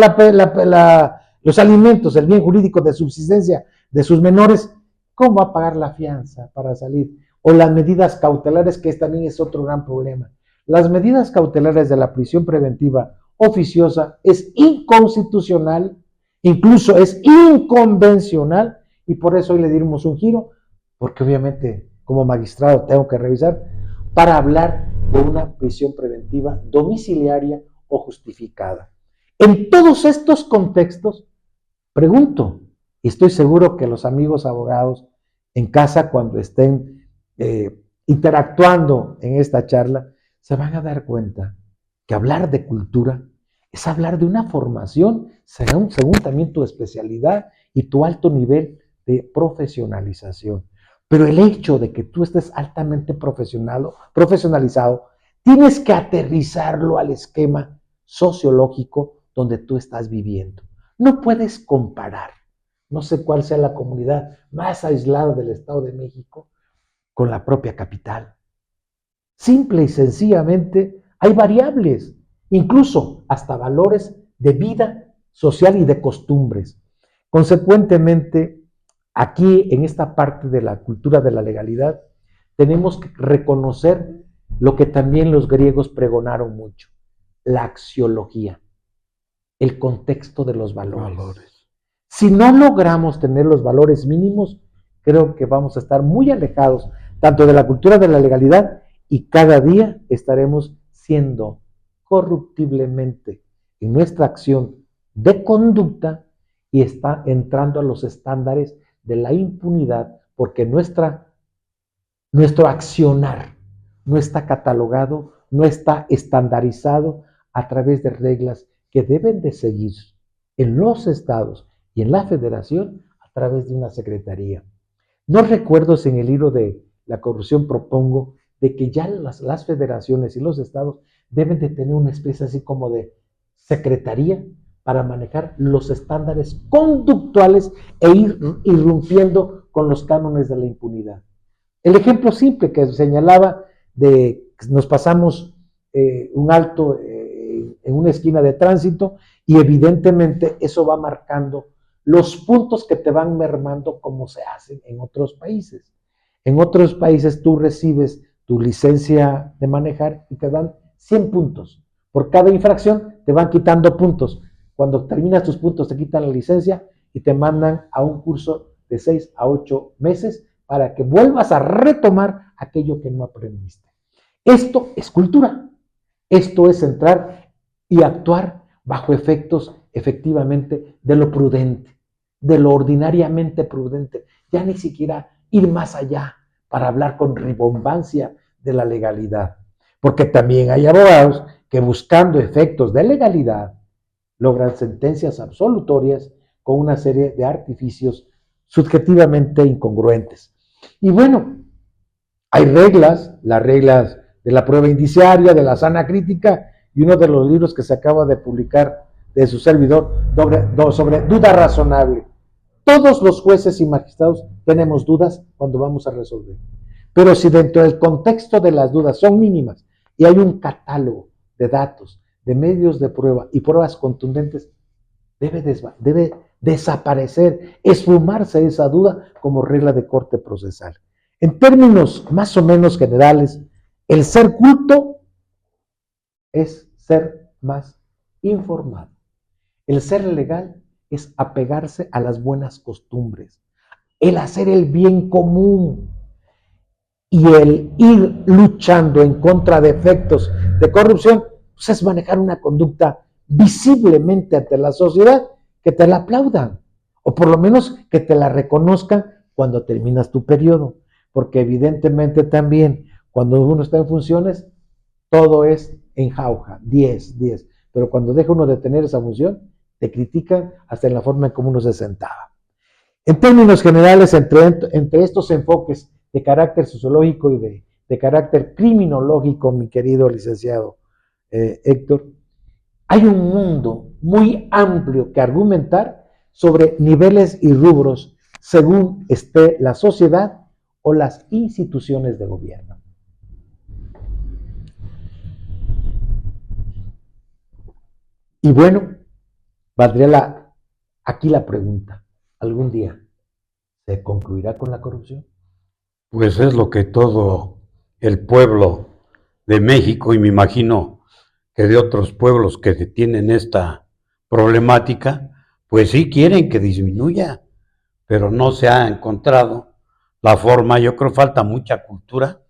los alimentos, el bien jurídico de subsistencia de sus menores, ¿cómo va a pagar la fianza para salir? O las medidas cautelares, que también es otro gran problema. Las medidas cautelares de la prisión preventiva oficiosa es inconstitucional, incluso es inconvencional, y por eso hoy le dimos un giro porque obviamente como magistrado tengo que revisar, para hablar de una prisión preventiva domiciliaria o justificada. En todos estos contextos, pregunto, y estoy seguro que los amigos abogados en casa cuando estén interactuando en esta charla, se van a dar cuenta que hablar de cultura es hablar de una formación según también tu especialidad y tu alto nivel de profesionalización. Pero el hecho de que tú estés altamente profesionalizado, tienes que aterrizarlo al esquema sociológico donde tú estás viviendo. No puedes comparar, no sé cuál sea la comunidad más aislada del Estado de México con la propia capital. Simple y sencillamente hay variables, incluso hasta valores de vida social y de costumbres. Consecuentemente, aquí en esta parte de la cultura de la legalidad, tenemos que reconocer lo que también los griegos pregonaron mucho, la axiología, el contexto de los valores. Si no logramos tener los valores mínimos, creo que vamos a estar muy alejados tanto de la cultura de la legalidad y cada día estaremos siendo corruptiblemente en nuestra acción de conducta y está entrando a los estándares de la impunidad porque nuestro accionar no está catalogado, no está estandarizado a través de reglas que deben de seguir en los estados y en la federación a través de una secretaría. No recuerdo si en el libro de la corrupción propongo de que ya las federaciones y los estados deben de tener una especie así como de secretaría para manejar los estándares conductuales e ir irrumpiendo con los cánones de la impunidad. El ejemplo simple que señalaba de que nos pasamos un alto en una esquina de tránsito y evidentemente eso va marcando los puntos que te van mermando como se hacen en otros países. En otros países tú recibes tu licencia de manejar y te dan 100 puntos. Por cada infracción te van quitando puntos. Cuando terminas tus puntos te quitan la licencia y te mandan a un curso de 6 a 8 meses para que vuelvas a retomar aquello que no aprendiste. Esto es cultura. Esto es entrar y actuar bajo efectos efectivamente de lo prudente, de lo ordinariamente prudente. Ya ni siquiera ir más allá para hablar con ribombancia de la legalidad. Porque también hay abogados que buscando efectos de legalidad logran sentencias absolutorias con una serie de artificios subjetivamente incongruentes. Y bueno, hay reglas, las reglas de la prueba indiciaria, de la sana crítica, y uno de los libros que se acaba de publicar de su servidor sobre duda razonable. Todos los jueces y magistrados tenemos dudas cuando vamos a resolver. Pero si dentro del contexto de las dudas son mínimas y hay un catálogo de datos, de medios de prueba y pruebas contundentes, debe desaparecer, esfumarse esa duda como regla de corte procesal. En términos más o menos generales, el ser culto es ser más informado. El ser legal es apegarse a las buenas costumbres, el hacer el bien común y el ir luchando en contra de efectos de corrupción, pues es manejar una conducta visiblemente ante la sociedad que te la aplaudan o por lo menos que te la reconozcan cuando terminas tu periodo, porque evidentemente también cuando uno está en funciones todo es en jauja, 10, pero cuando deja uno de tener esa función te critican hasta en la forma en cómo uno se sentaba. En términos generales, entre estos enfoques de carácter sociológico y de carácter criminológico, mi querido licenciado Héctor, hay un mundo muy amplio que argumentar sobre niveles y rubros según esté la sociedad o las instituciones de gobierno. Y bueno, valdría aquí la pregunta, ¿algún día se concluirá con la corrupción? Pues es lo que todo el pueblo de México, y me imagino que de otros pueblos que tienen esta problemática, pues sí quieren que disminuya, pero no se ha encontrado la forma, yo creo que falta mucha cultura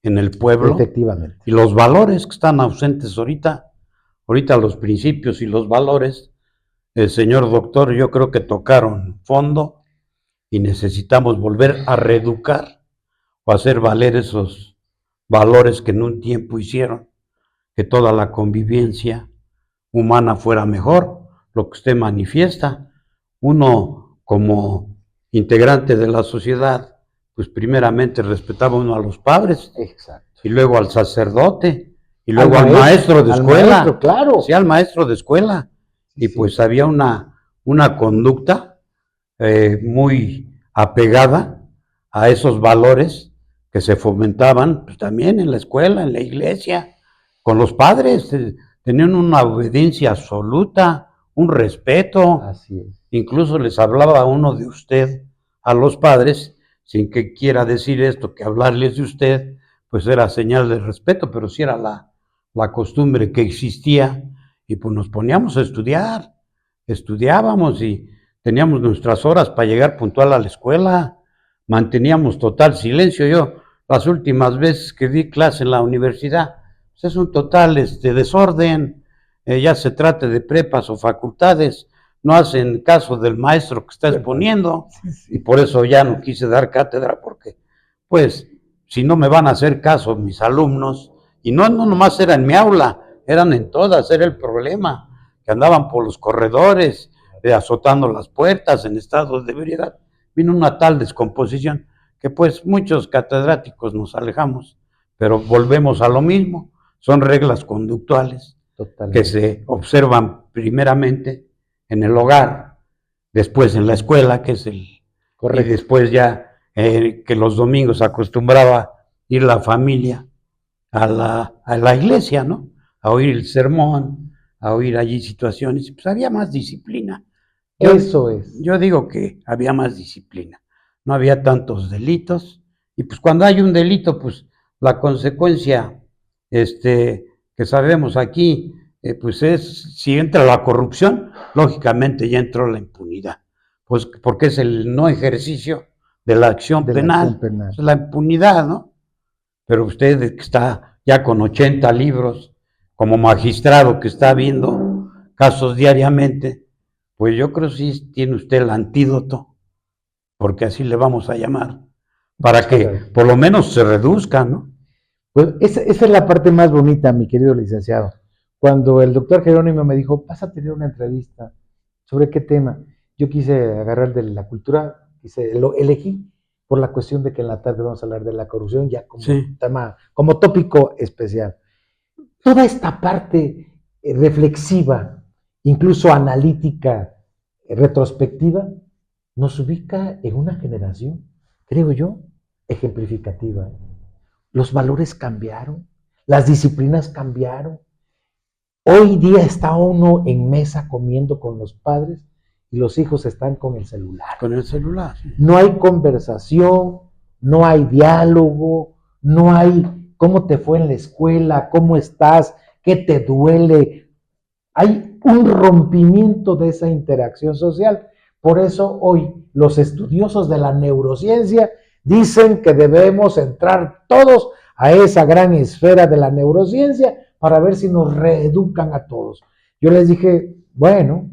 en el pueblo. Efectivamente. Y los valores que están ausentes ahorita los principios y los valores, el señor doctor, yo creo que tocaron fondo y necesitamos volver a reeducar o hacer valer esos valores que en un tiempo hicieron que toda la convivencia humana fuera mejor, lo que usted manifiesta. Uno como integrante de la sociedad, pues primeramente respetaba uno a los padres, Exacto. y luego al sacerdote, y luego al maestro de escuela. Maestro, claro. Sí, al maestro de escuela. Y pues había una conducta muy apegada a esos valores que se fomentaban pues, también en la escuela, en la iglesia, con los padres. Tenían una obediencia absoluta, un respeto. Así es. Incluso les hablaba uno de usted a los padres, sin que quiera decir esto, que hablarles de usted, pues era señal de respeto, pero sí era la costumbre que existía, y pues nos poníamos a estudiar, estudiábamos y teníamos nuestras horas para llegar puntual a la escuela, manteníamos total silencio. Yo, las últimas veces que di clase en la universidad, pues es un total desorden, ya se trate de prepas o facultades, no hacen caso del maestro que está exponiendo, y por eso ya no quise dar cátedra, porque pues si no me van a hacer caso mis alumnos, y no nomás era en mi aula, eran en todas, era el problema, que andaban por los corredores, azotando las puertas en estados de ebriedad. Vino una tal descomposición que pues muchos catedráticos nos alejamos, pero volvemos a lo mismo, son reglas conductuales. Totalmente. Que se observan primeramente en el hogar, después en la escuela, que es correcto. Y después ya que los domingos acostumbraba ir la familia a la iglesia, ¿no? A oír el sermón, a oír allí situaciones, pues había más disciplina. Eso es. Yo digo que había más disciplina, no había tantos delitos, y pues cuando hay un delito, pues la consecuencia, que sabemos aquí, pues es, si entra la corrupción, lógicamente ya entró la impunidad, pues porque es el no ejercicio de la acción penal, es la impunidad, ¿no? Pero usted que está ya con 80 libros, como magistrado que está viendo casos diariamente, pues yo creo que sí tiene usted el antídoto, porque así le vamos a llamar, para que por lo menos se reduzca, ¿no? Pues esa es la parte más bonita, mi querido licenciado. Cuando el doctor Jerónimo me dijo, vas a tener una entrevista, ¿sobre qué tema? Yo quise agarrar de la cultura, lo elegí por la cuestión de que en la tarde vamos a hablar de la corrupción, ya como tema, como tópico especial. Toda esta parte reflexiva, incluso analítica, retrospectiva, nos ubica en una generación, creo yo, ejemplificativa. Los valores cambiaron, las disciplinas cambiaron. Hoy día está uno en mesa comiendo con los padres y los hijos están con el celular. Con el celular. No hay conversación, no hay diálogo, no hay cómo te fue en la escuela, cómo estás, qué te duele. Hay un rompimiento de esa interacción social. Por eso hoy los estudiosos de la neurociencia dicen que debemos entrar todos a esa gran esfera de la neurociencia para ver si nos reeducan a todos. Yo les dije, bueno,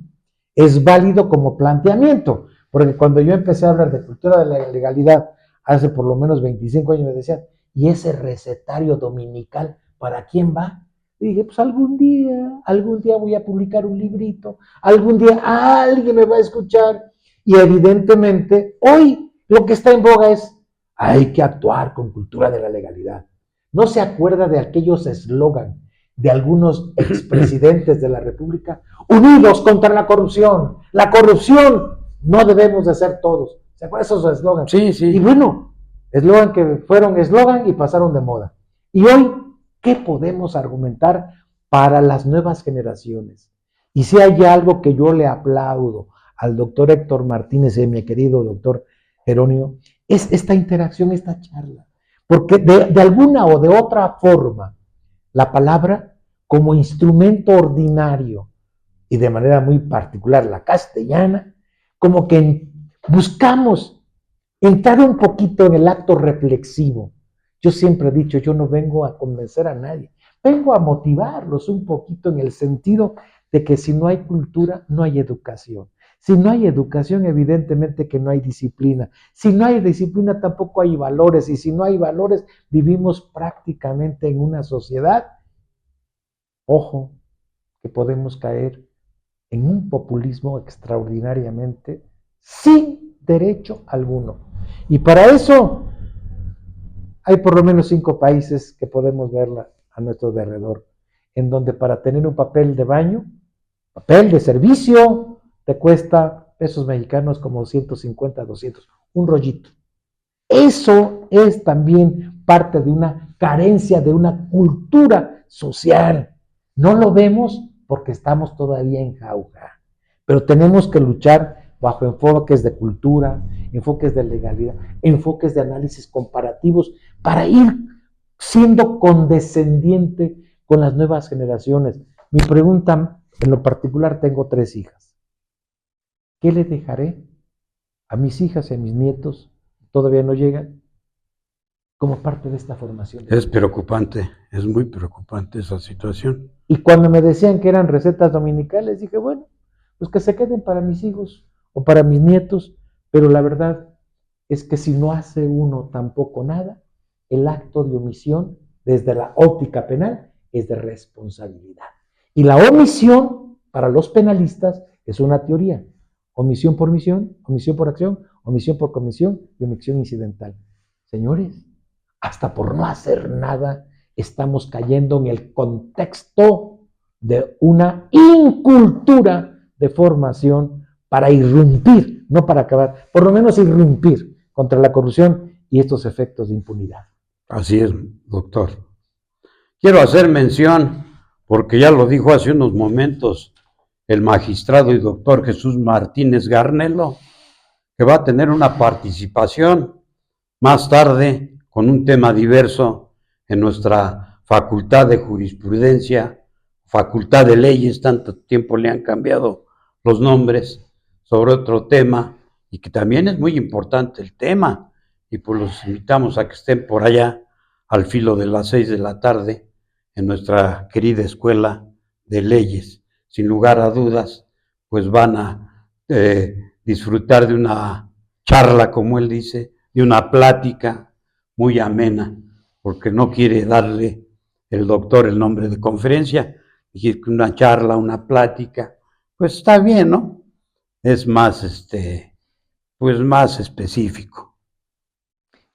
es válido como planteamiento, porque cuando yo empecé a hablar de cultura de la legalidad hace por lo menos 25 años me decían, ¿y ese recetario dominical para quién va? Y dije, pues algún día voy a publicar un librito, algún día alguien me va a escuchar, y evidentemente hoy lo que está en boga es, hay que actuar con cultura de la legalidad. ¿No se acuerda de aquellos eslogan de algunos expresidentes de la República? Unidos contra la corrupción. La corrupción no debemos de ser todos. ¿Se acuerdan esos eslogans? Sí, sí. Y bueno, eslogan que fueron eslogan y pasaron de moda. Y hoy, ¿qué podemos argumentar para las nuevas generaciones? Y si hay algo que yo le aplaudo al doctor Héctor Martínez y a mi querido doctor Jerónimo, es esta interacción, esta charla. Porque de alguna o de otra forma, la palabra como instrumento ordinario y de manera muy particular la castellana, como que buscamos entrar un poquito en el acto reflexivo. Yo siempre he dicho, yo no vengo a convencer a nadie, vengo a motivarlos un poquito en el sentido de que si no hay cultura, no hay educación. Si no hay educación, evidentemente que no hay disciplina. Si no hay disciplina, tampoco hay valores. Y si no hay valores, vivimos prácticamente en una sociedad, ojo, que podemos caer en un populismo extraordinariamente sin derecho alguno. Y para eso hay por lo menos 5 países que podemos verla a nuestro alrededor, en donde para tener un papel de baño, papel de servicio, te cuesta pesos mexicanos como 150, 200, un rollito. Eso es también parte de una carencia de una cultura social. No lo vemos porque estamos todavía en jauja, pero tenemos que luchar bajo enfoques de cultura, enfoques de legalidad, enfoques de análisis comparativos para ir siendo condescendiente con las nuevas generaciones. Mi pregunta, en lo particular, tengo 3 hijas. ¿Qué le dejaré a mis hijas y a mis nietos? Todavía no llegan, como parte de esta formación. Es preocupante, es muy preocupante esa situación. Y cuando me decían que eran recetas dominicales, dije, bueno, pues que se queden para mis hijos o para mis nietos, pero la verdad es que si no hace uno tampoco nada, el acto de omisión, desde la óptica penal, es de responsabilidad. Y la omisión, para los penalistas, es una teoría. Omisión por acción, omisión por comisión y omisión incidental. Señores, hasta por no hacer nada, estamos cayendo en el contexto de una incultura de formación para irrumpir, no para acabar, por lo menos irrumpir contra la corrupción y estos efectos de impunidad. Así es, doctor. Quiero hacer mención, porque ya lo dijo hace unos momentos el magistrado y doctor Jesús Martínez Garnelo, que va a tener una participación más tarde con un tema diverso en nuestra Facultad de Jurisprudencia, Facultad de Leyes, tanto tiempo le han cambiado los nombres, sobre otro tema, y que también es muy importante el tema, y pues los invitamos a que estén por allá al filo de las 6 de la tarde en nuestra querida Escuela de Leyes. Sin lugar a dudas, pues van a disfrutar de una charla, como él dice, de una plática muy amena, porque no quiere darle el doctor el nombre de conferencia, y una charla, una plática, pues está bien, ¿no? Es más, pues más específico.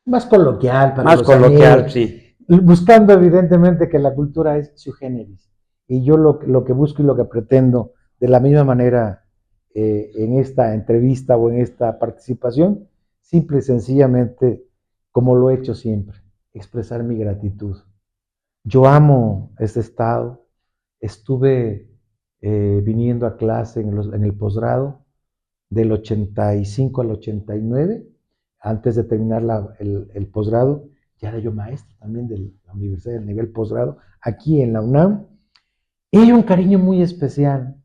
Más coloquial para más los coloquial, amigos, sí. Buscando evidentemente que la cultura es sui generis. Y yo lo que busco y lo que pretendo, de la misma manera en esta entrevista o en esta participación, simple y sencillamente, como lo he hecho siempre, expresar mi gratitud. Yo amo este estado, estuve viniendo a clase en el posgrado del 85 al 89, antes de terminar el posgrado, ya era yo maestro también de la universidad del nivel posgrado, aquí en la UNAM, y hay un cariño muy especial,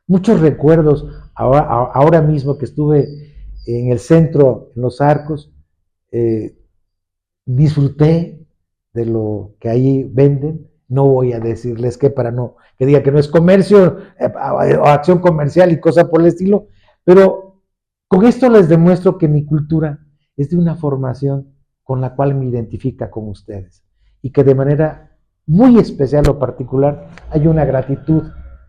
muchos recuerdos, ahora mismo que estuve en el centro, en Los Arcos, disfruté de lo que ahí venden. No voy a decirles que para no, que diga que no es comercio o acción comercial y cosas por el estilo, pero con esto les demuestro que mi cultura es de una formación con la cual me identifica con ustedes y que de manera muy especial o particular hay una gratitud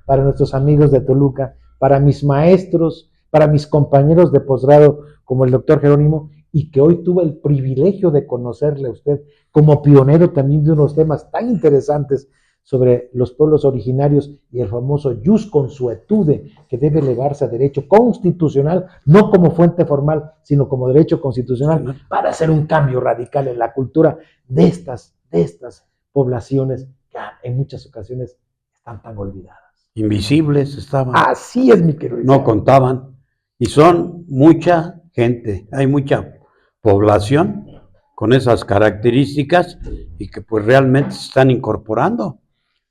para nuestros amigos de Toluca, para mis maestros, para mis compañeros de posgrado como el doctor Jerónimo, y que hoy tuve el privilegio de conocerle a usted como pionero también de unos temas tan interesantes sobre los pueblos originarios y el famoso jus consuetude, que debe elevarse a derecho constitucional, no como fuente formal, sino como derecho constitucional, para hacer un cambio radical en la cultura de estas poblaciones que en muchas ocasiones están tan olvidadas. Invisibles estaban. Así es, mi querido. No contaban. Y son mucha gente, hay mucha población con esas características y que pues realmente se están incorporando.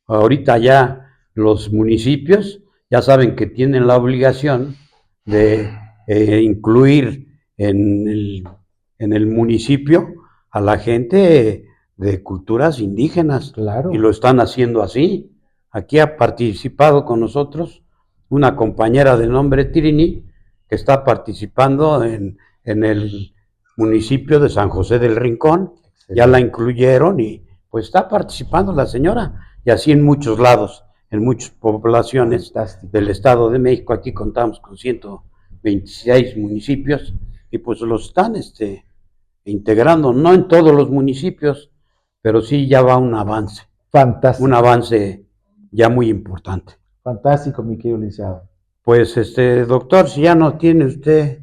Ahorita ya los municipios ya saben que tienen la obligación de incluir en en el municipio a la gente de culturas indígenas. Claro. Y lo están haciendo así. Aquí ha participado con nosotros una compañera de nombre Trini, que está participando en el municipio de San José del Rincón. Excelente. Ya la incluyeron y pues está participando la señora. Y así en muchos lados, en muchas poblaciones Fantástico. del Estado de México. Aquí contamos con 126 municipios y pues los están integrando, no en todos los municipios, pero sí ya va un avance. Fantástico. Un avance ya muy importante. Fantástico, mi querido licenciado. Pues, doctor, si ya no tiene usted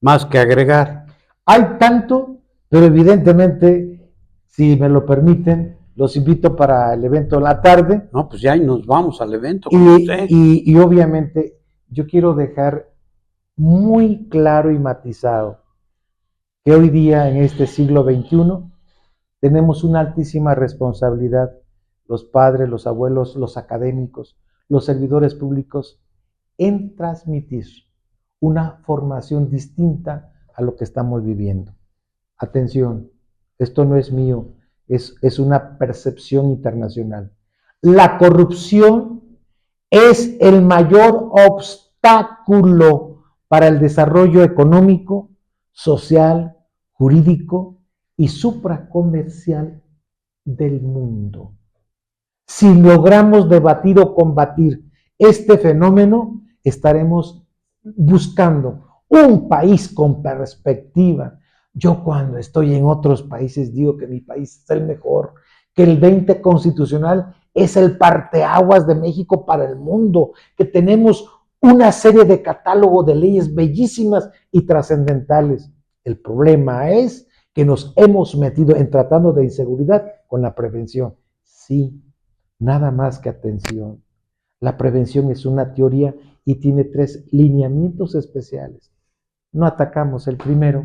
más que agregar. Hay tanto, pero evidentemente, si me lo permiten, los invito para el evento de la tarde. No, pues ya nos vamos al evento con usted. Y obviamente, yo quiero dejar muy claro y matizado que hoy día, en este siglo XXI, tenemos una altísima responsabilidad, los padres, los abuelos, los académicos, los servidores públicos, en transmitir una formación distinta a lo que estamos viviendo. Atención, esto no es mío, es una percepción internacional. La corrupción es el mayor obstáculo para el desarrollo económico, social, jurídico y supracomercial del mundo. Si logramos debatir o combatir este fenómeno, estaremos buscando un país con perspectiva. Yo cuando estoy en otros países digo que mi país es el mejor, que el 20 constitucional es el parteaguas de México para el mundo, que tenemos una serie de catálogo de leyes bellísimas y trascendentales. El problema es que nos hemos metido en tratando de inseguridad con la prevención. Sí, nada más que atención. La prevención es una teoría y tiene 3 lineamientos especiales. No atacamos el primero,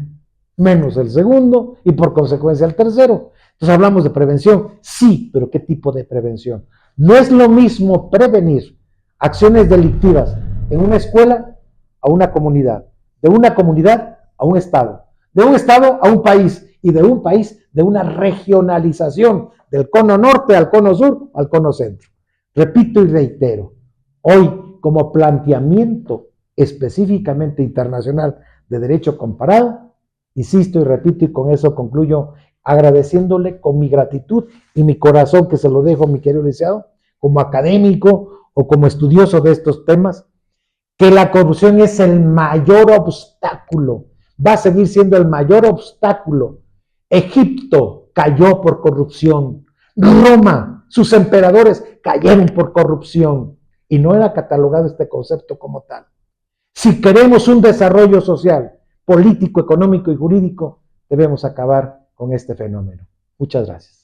menos el segundo y por consecuencia el tercero. Entonces hablamos de prevención, sí, pero ¿qué tipo de prevención? No es lo mismo prevenir acciones delictivas en una escuela a una comunidad, de una comunidad a un estado, de un estado a un país y de un país de una regionalización del cono norte al cono sur al cono centro. Repito y reitero, hoy como planteamiento específicamente internacional de derecho comparado, insisto y repito y con eso concluyo agradeciéndole con mi gratitud y mi corazón que se lo dejo, mi querido licenciado, como académico o como estudioso de estos temas, que la corrupción es el mayor obstáculo, va a seguir siendo el mayor obstáculo. Egipto cayó por corrupción, Roma, sus emperadores cayeron por corrupción y no era catalogado este concepto como tal. Si queremos un desarrollo social, político, económico y jurídico, debemos acabar con este fenómeno. Muchas gracias.